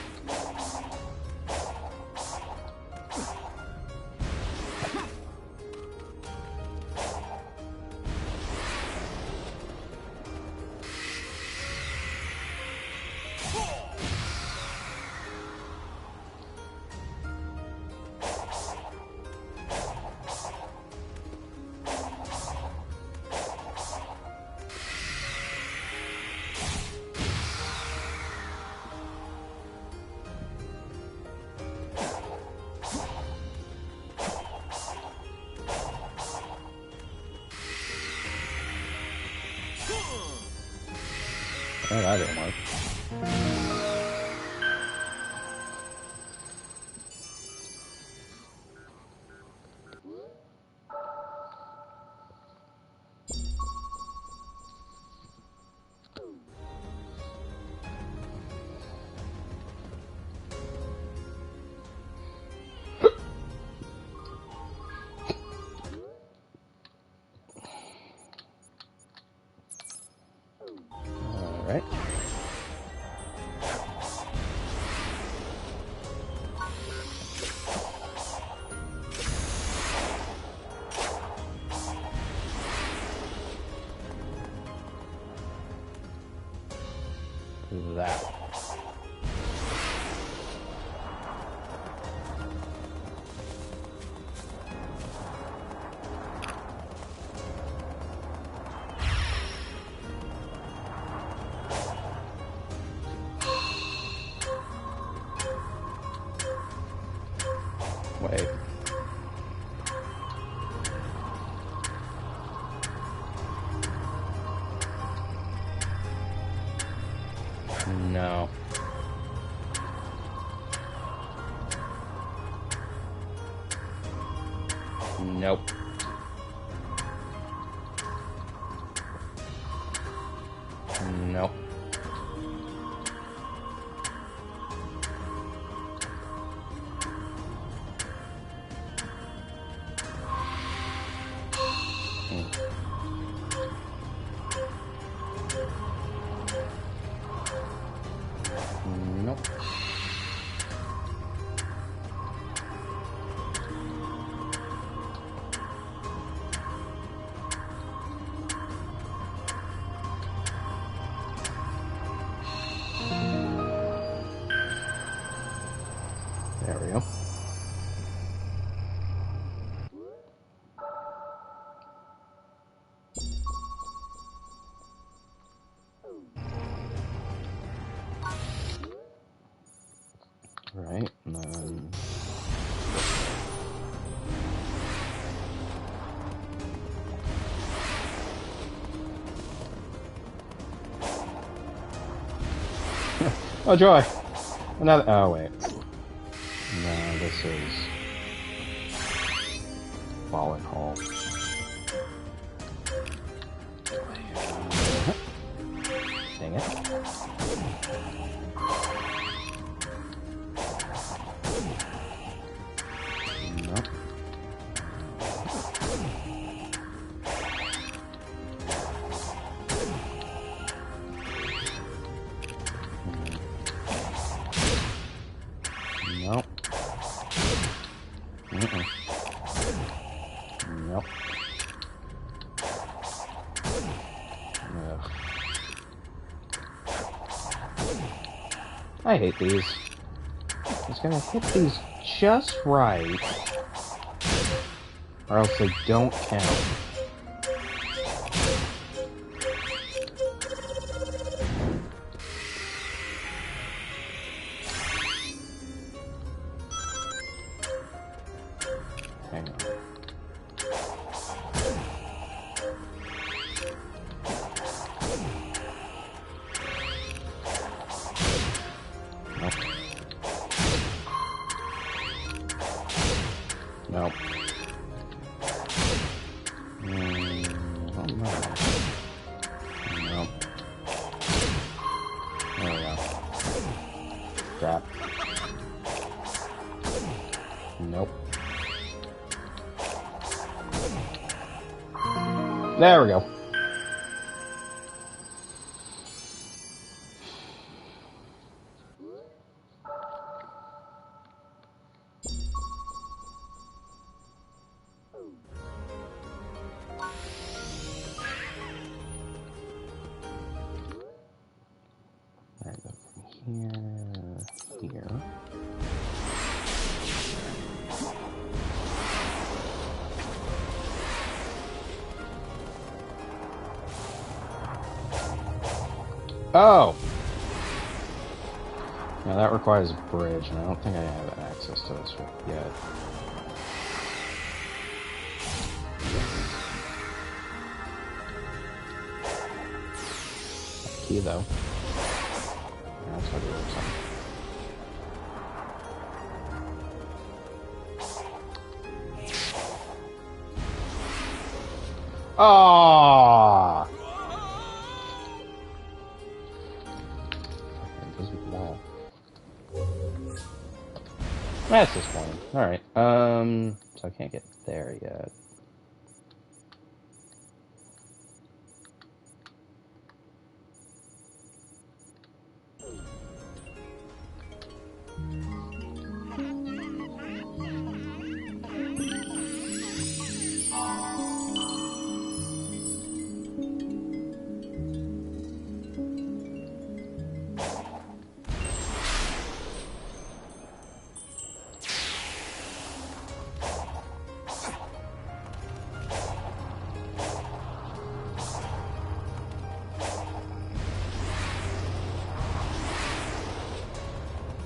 Oh, that didn't work. Alright. That. Wait. No. Nope. Nope. Nope. There we go. Right, and then... oh, joy! Another... oh, wait. No, this is... Fallen Hall. Dang it. Nope. Nope. Mm-mm. Nope. Ugh. I hate these. It's gonna hit these just right, or else they don't count. Hang on. Nope. Nope. Oh no. Nope. There we go. Crap. Nope. There we go. There we go. From here, here. Oh! Now that requires a bridge, and I don't think I have access to this yet. Key though. That's how to do something. Ah! Wall. That's disappointing. Alright, so I can't get there yet.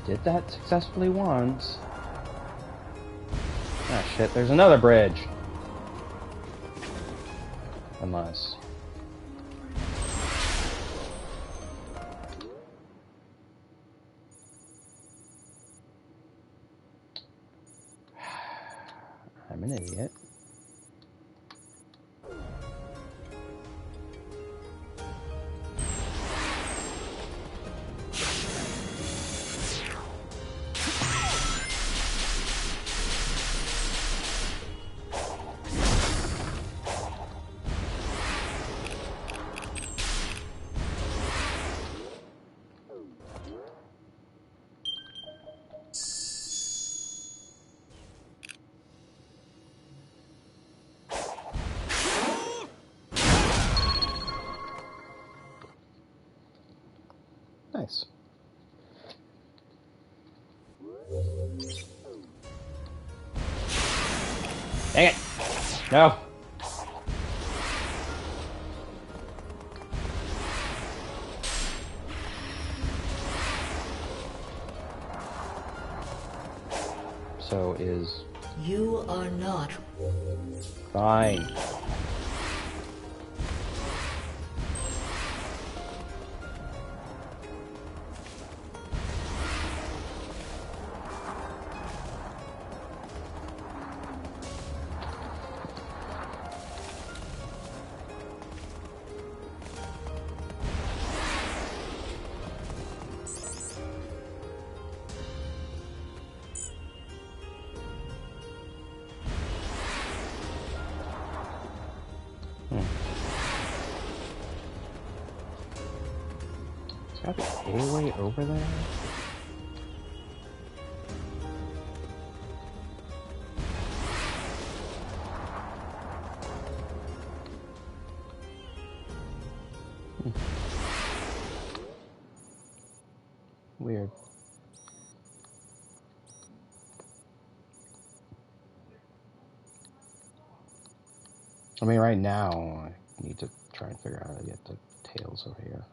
Did that successfully once. Ah shit, there's another bridge. Unless... I'm an idiot. Nice. Dang it! No! So is... You are not. Fine. There's gotta be a way over there? Weird. I mean, right now, I need to try and figure out how to get the tails over here.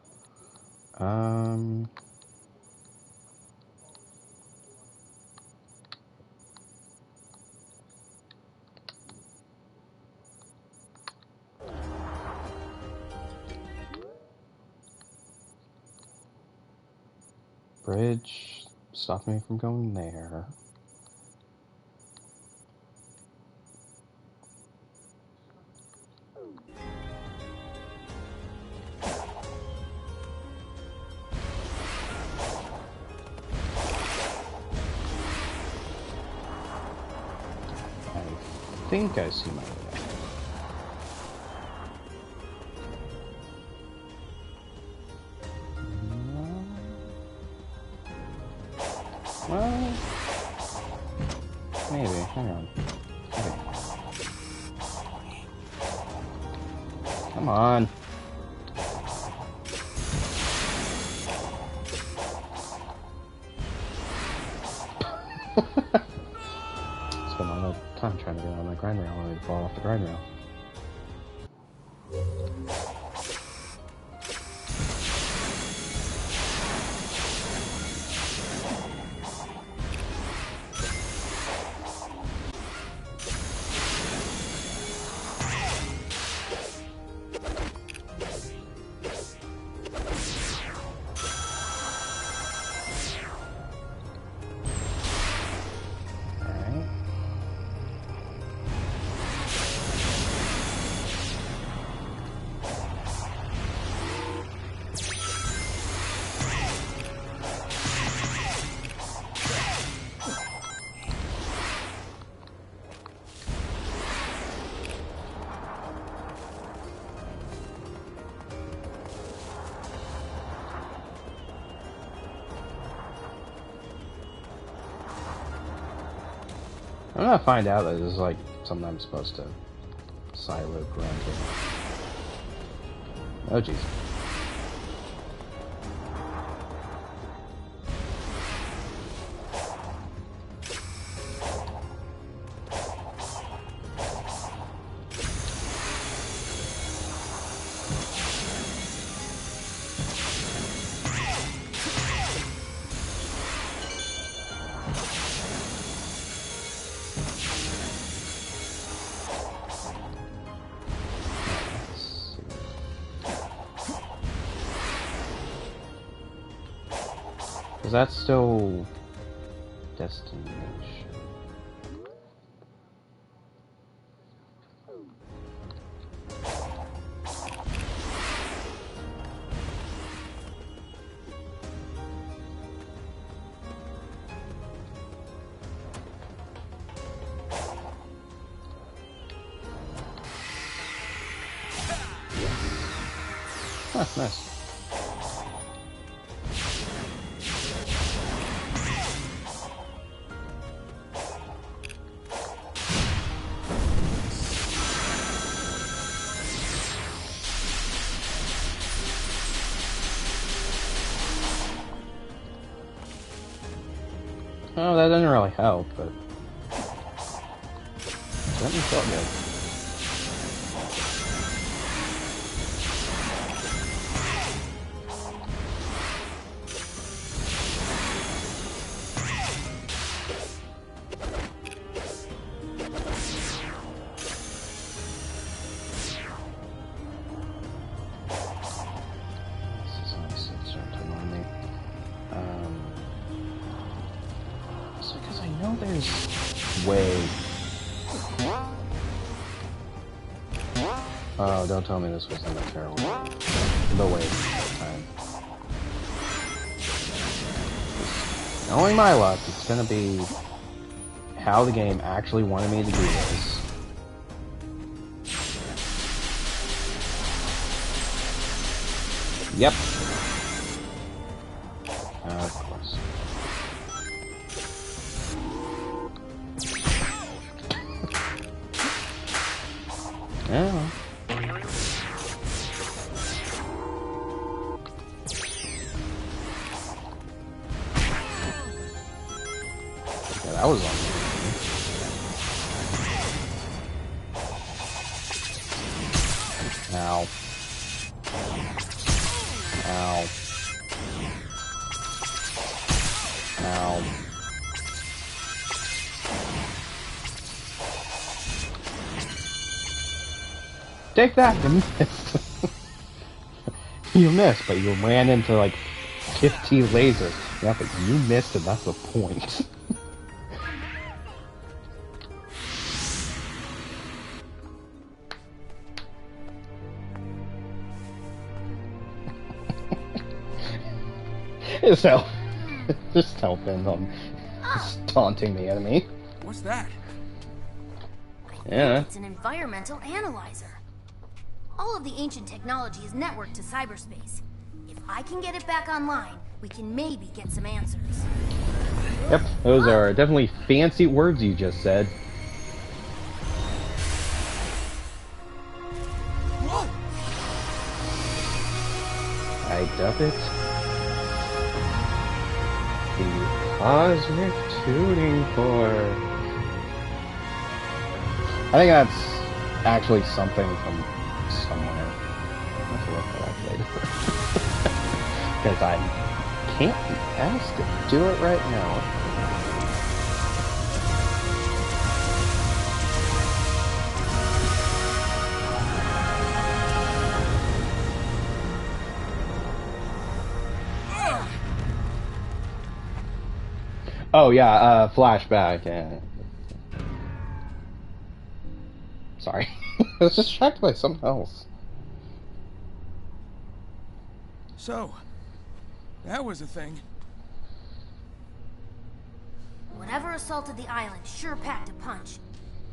Bridge, stop me from going there. I think I see my way out. hang on. Okay. Come on. Spent a lot of time trying to get on that grind rail and I fall off the grind rail. I'm gonna find out that this is like something I'm supposed to silo grunt. Oh jeez. Is that still destination? Huh, nice. Oh, that doesn't really help, but certainly felt good. This is honestly starting to annoy me. Because I know there's way. Oh, don't tell me this was in the terrible. The way that time. Knowing my luck, it's gonna be how the game actually wanted me to do this. Yep. Of course. Yeah. Yeah, that was on me. Ow. Ow. Ow. Take that! You missed. You missed, but you ran into like 15 lasers. Yeah, but you missed and that's the point. Just help. Just helping on taunting the enemy. What's that? Yeah. It's an environmental analyzer. All of the ancient technology is networked to cyberspace. If I can get it back online, we can maybe get some answers. Yep, those are definitely fancy words you just said. What? I dub it. The cosmic tuning fork. I think that's actually something from somewhere. I'll have to look that up later. Because I can't be asked to do it right now. Oh yeah, flashback. Sorry, I was distracted by something else. So, that was a thing. Whatever assaulted the island sure packed a punch.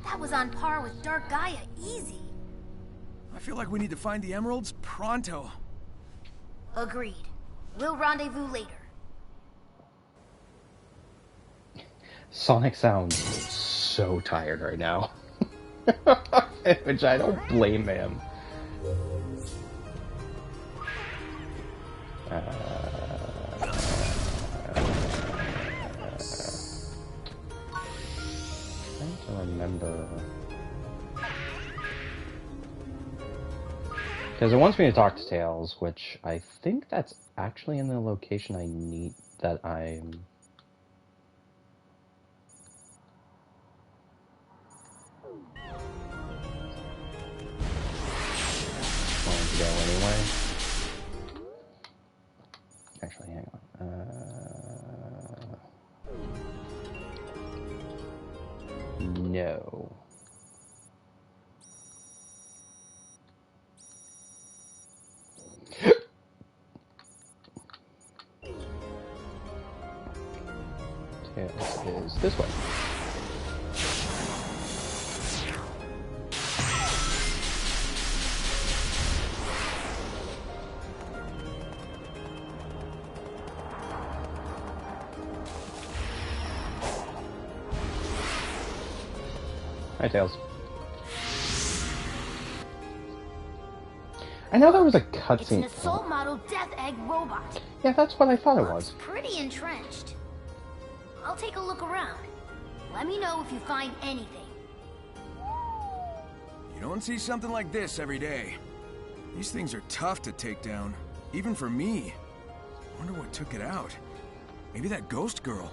That was on par with Dark Gaia, easy. I feel like we need to find the emeralds pronto. Agreed. We'll rendezvous later. Sonic sounds so tired right now. Which I don't blame him. Trying to remember. Because it wants me to talk to Tails, which I think that's actually in the location I need that I'm... going to go anyway. Actually, hang on. No. Tails is this way. Hi, Tails. I know there was a cutscene. It's an assault model Death Egg robot. Yeah, that's what I thought it was. Looks pretty entrenched. I'll take a look around. Let me know if you find anything. You don't see something like this every day. These things are tough to take down, even for me. Wonder what took it out. Maybe that ghost girl.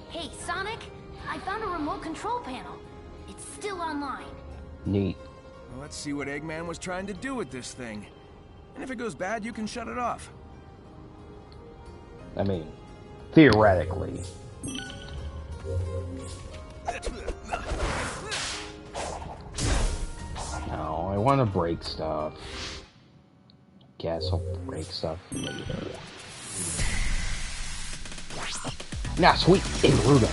Hey, Sonic, I found a remote control panel. It's still online. Neat. Well, let's see what Eggman was trying to do with this thing. And if it goes bad, you can shut it off. I mean, theoretically. No, I want to break stuff. Guess I'll break stuff later. Now, sweet Ruda.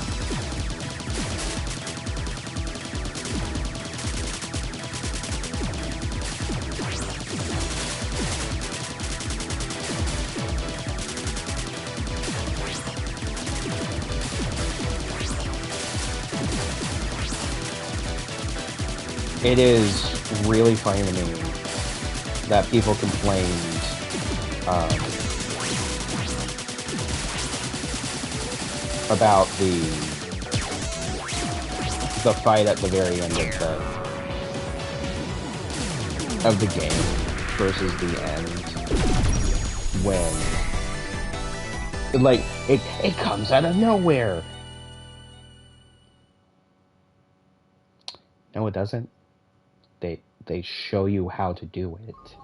It is really funny to me that people complained about the fight at the very end of the game versus the end, when like it comes out of nowhere. No, it doesn't. They show you how to do it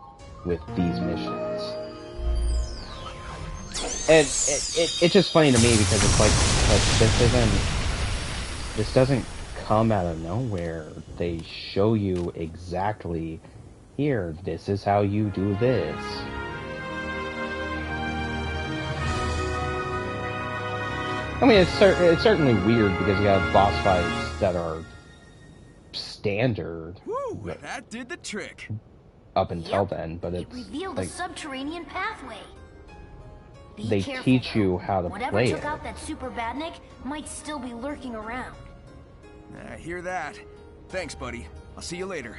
with these missions. And it's just funny to me because it's like this doesn't come out of nowhere. They show you exactly, here, this is how you do this. I mean, it's certainly weird because you have boss fights that are standard. Woo, that did the trick. Up until then, but it it's revealed like, a subterranean pathway. Be they careful, teach though. you how to Whatever play took it. out that Super Badnik might still be lurking around. I hear that. Thanks, buddy. I'll see you later.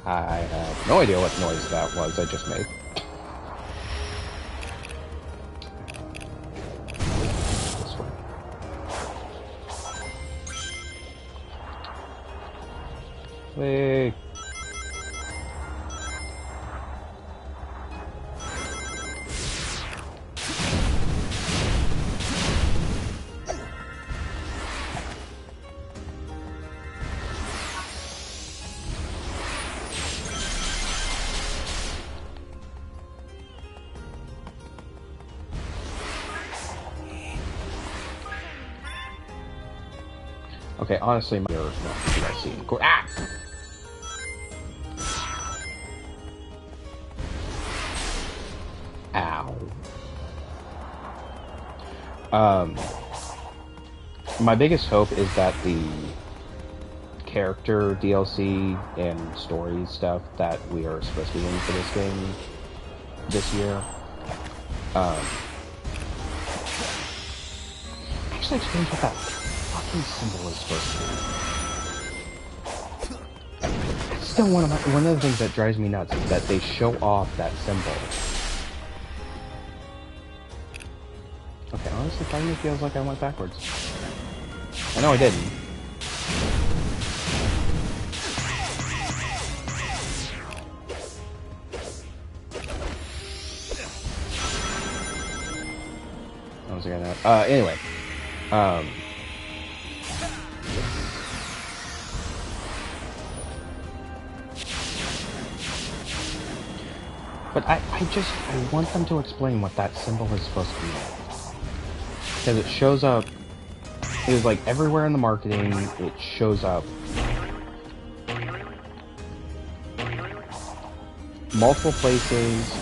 I have no idea what noise that was I just made. This way. Wait. Okay, honestly, my no, you guys see. Ah! Ow. My biggest hope is that the character DLC and story stuff that we are supposed to be in for this game this year, actually explains what that fucking symbol is supposed to be. It's still one of the things that drives me nuts is that they show off that symbol. Okay, honestly, part of me feels like I went backwards. I know I didn't. What was I gonna... anyway. But I want them to explain what that symbol is supposed to be. Because it shows up, it was like everywhere in the marketing, it shows up multiple places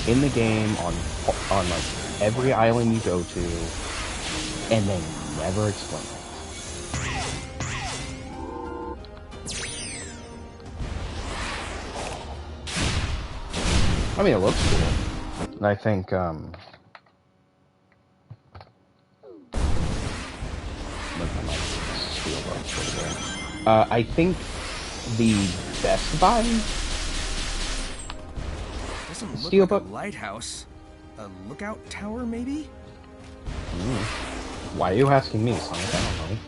in the game, on like every island you go to, and they never explain it. I mean, it looks cool. And I think, I think the Best Buy Doesn't look Steelbook? like a lighthouse. A lookout tower, maybe? Why are you asking me, Sonic? I don't know.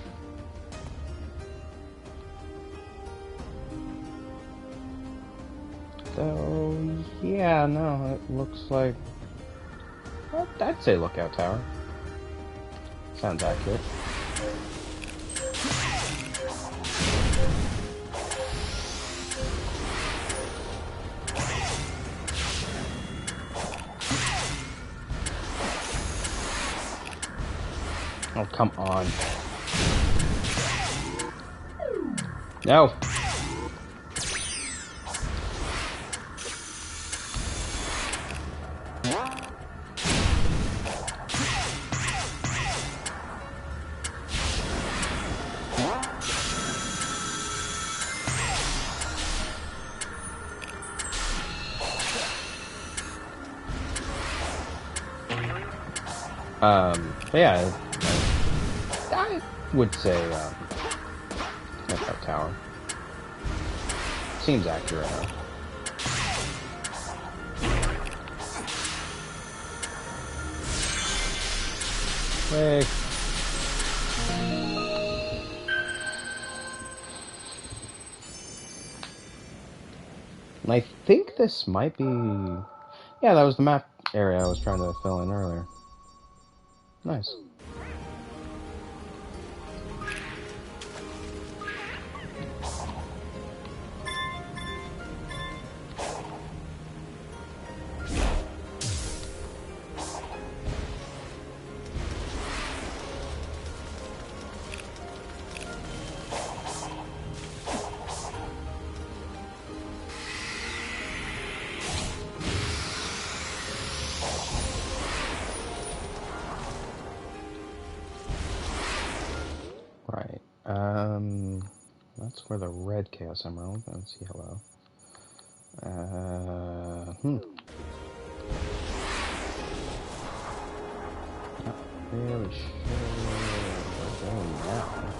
So, yeah, no, it looks like... Well, I'd say lookout tower. Sounds accurate. Oh, come on. No! But yeah, I would say, lookout tower. Seems accurate, huh? Quick. And I think this might be... Yeah, that was the map area I was trying to fill in earlier. Nice. that's where the red Chaos Emerald. That's yellow. Not really sure where we're going now.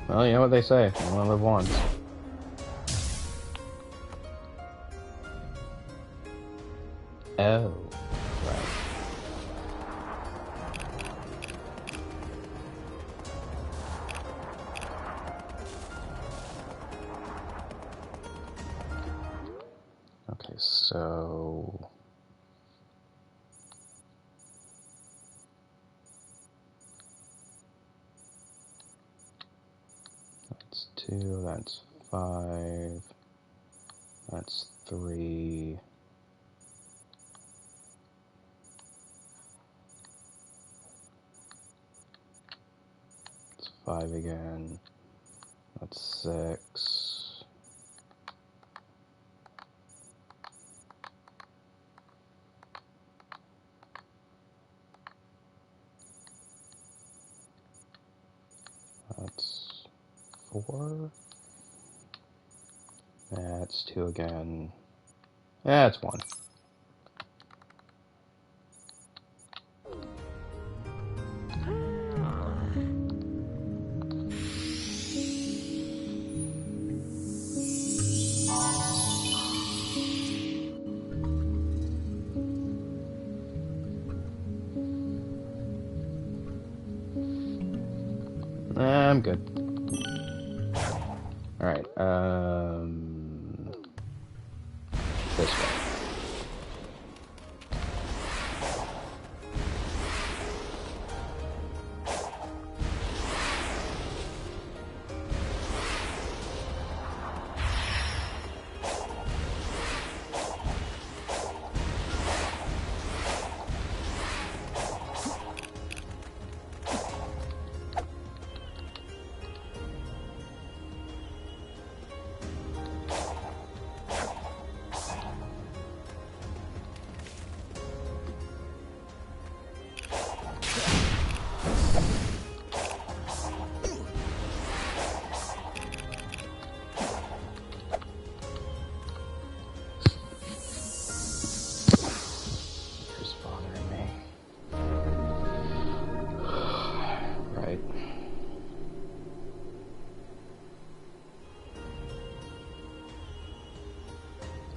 Well, you know what they say, you only live once. Oh, right. Okay, so... That's 2, that's 5, that's 3. It's 5 again. That's 6. That's 4. That's 2 again. That's 1. I'm good. Alright, this way.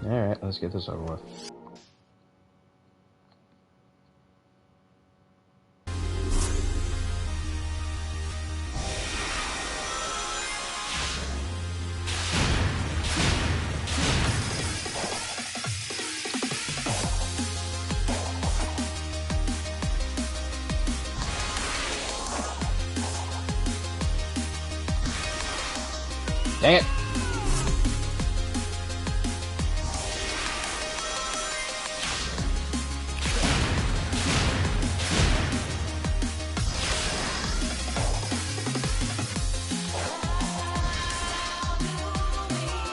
Alright, let's get this over with. Dang it!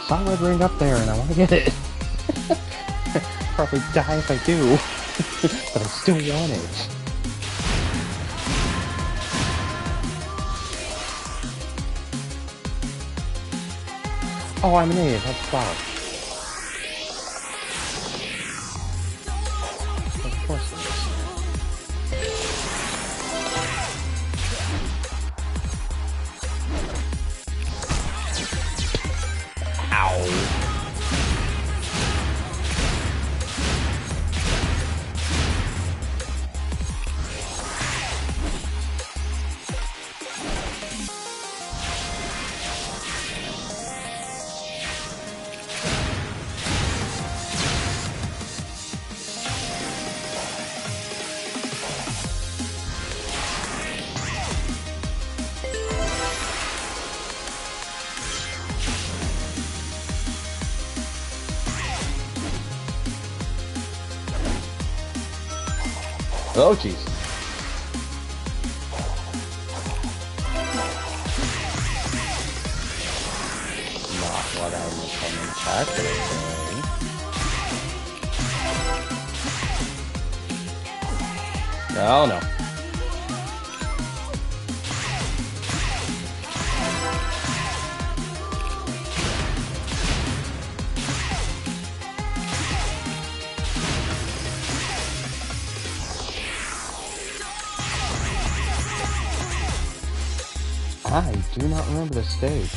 Solid ring up there and I want to get it. Probably die if I do, but I still want it. Oh, I'm an idiot. That's cloud. Of course it is. Ow. Oh, jeez. Not what I was coming back to say. Oh, no. I do not remember the stage.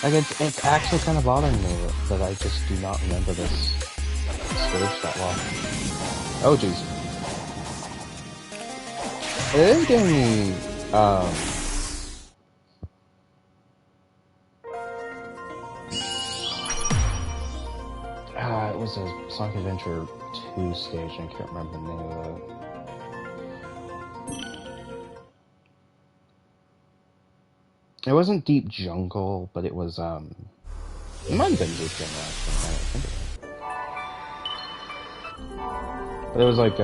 Like, it's actually kind of bothering me that I just do not remember this stage that well. Oh, jeez. It is giving me, it was a Sonic Adventure 2 stage, and I can't remember the name of it. It wasn't Deep Jungle, but it was, it might have been Deep Jungle, actually, now that I think of it. But it was like,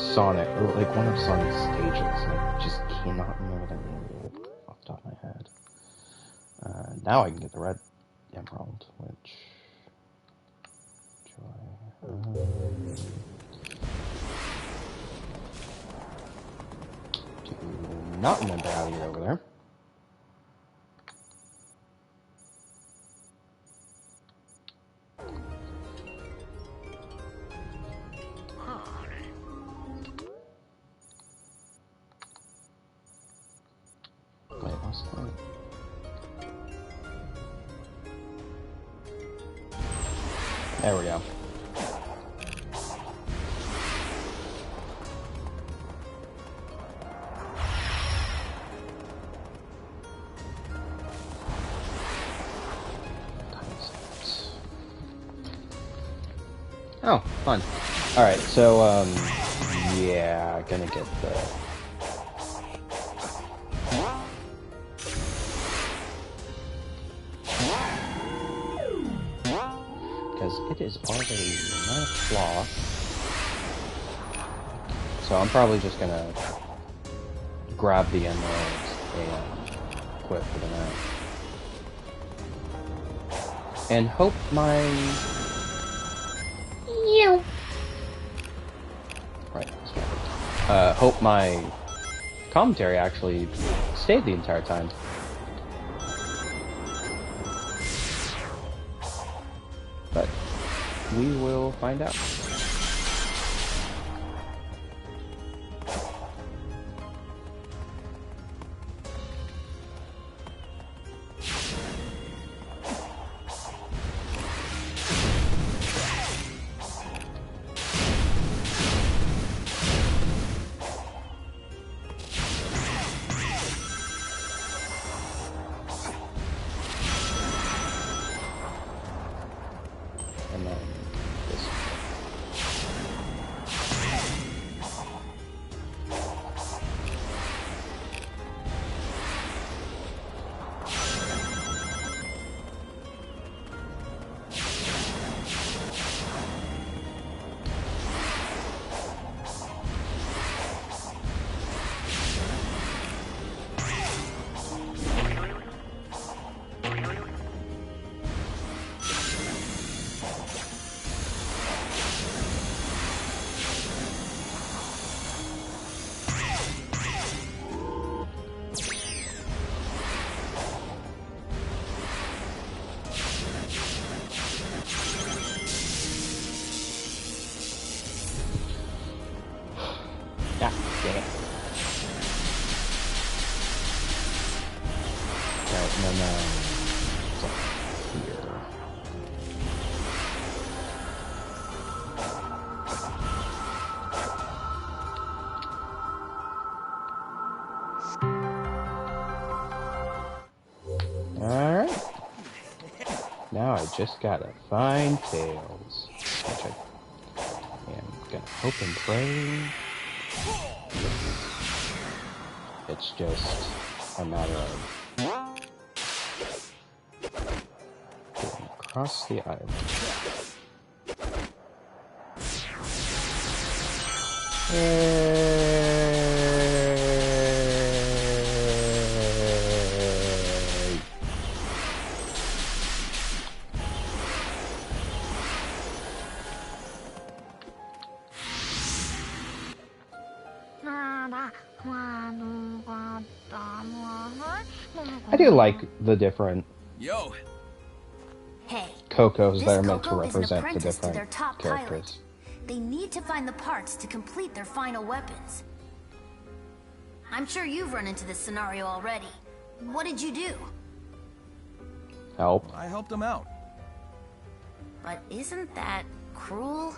Sonic, or like one of Sonic's stages, and I just cannot remember the name of it off the top of my head. Now I can get the red emerald, which... do not remember how to get over there. Wait, what's that? There we go. Oh, fun. Alright, so, yeah, gonna get the... because it is already 9 o'clock. So I'm probably just gonna grab the emeralds and quit for the night. And hope my... Right, hope my commentary actually stayed the entire time. But we will find out. And then this. Ah, dang it. Alright, and then, it's up here. Alright. Now I just gotta find Tails. Which I am gonna hope and pray. It's just a matter of across the island. Yay. I do like the different Yo, Hey, Cocos this that are meant to Coco is an represent the apprentice to different their top characters. pilot. They need to find the parts to complete their final weapons. I'm sure you've run into this scenario already. What did you do? Help. I helped him out. But isn't that cruel?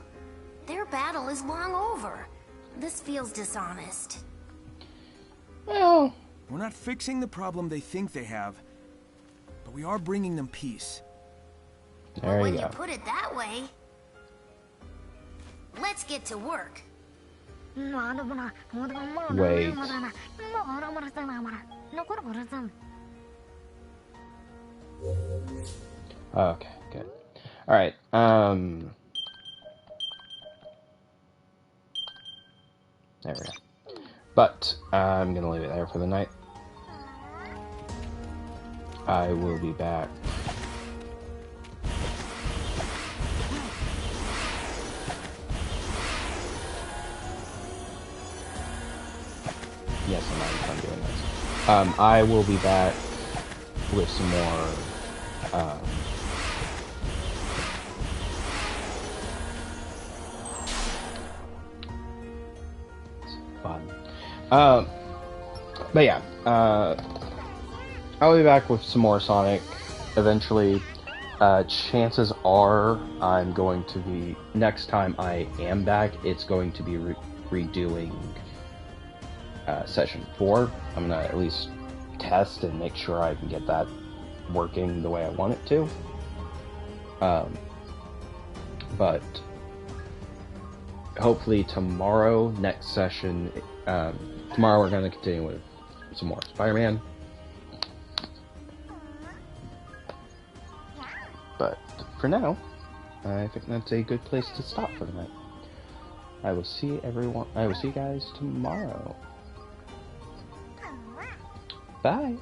Their battle is long over. This feels dishonest. Well, We're not fixing the problem they think they have, but we are bringing them peace. there When you you go. put it that way, let's get to work. Wait. Okay, good. Alright, there we go. But, I'm gonna leave it there for the night. I will be back. Yes, I'm having fun doing this. I will be back with some more, fun. But yeah, I'll be back with some more Sonic eventually. Chances are I'm going to be, next time I am back, it's going to be redoing Session 4. I'm gonna at least test and make sure I can get that working the way I want it to. But hopefully tomorrow, next session, tomorrow we're going to continue with some more Spider-Man. But for now, I think that's a good place to stop for the night. I will see you guys tomorrow. Bye.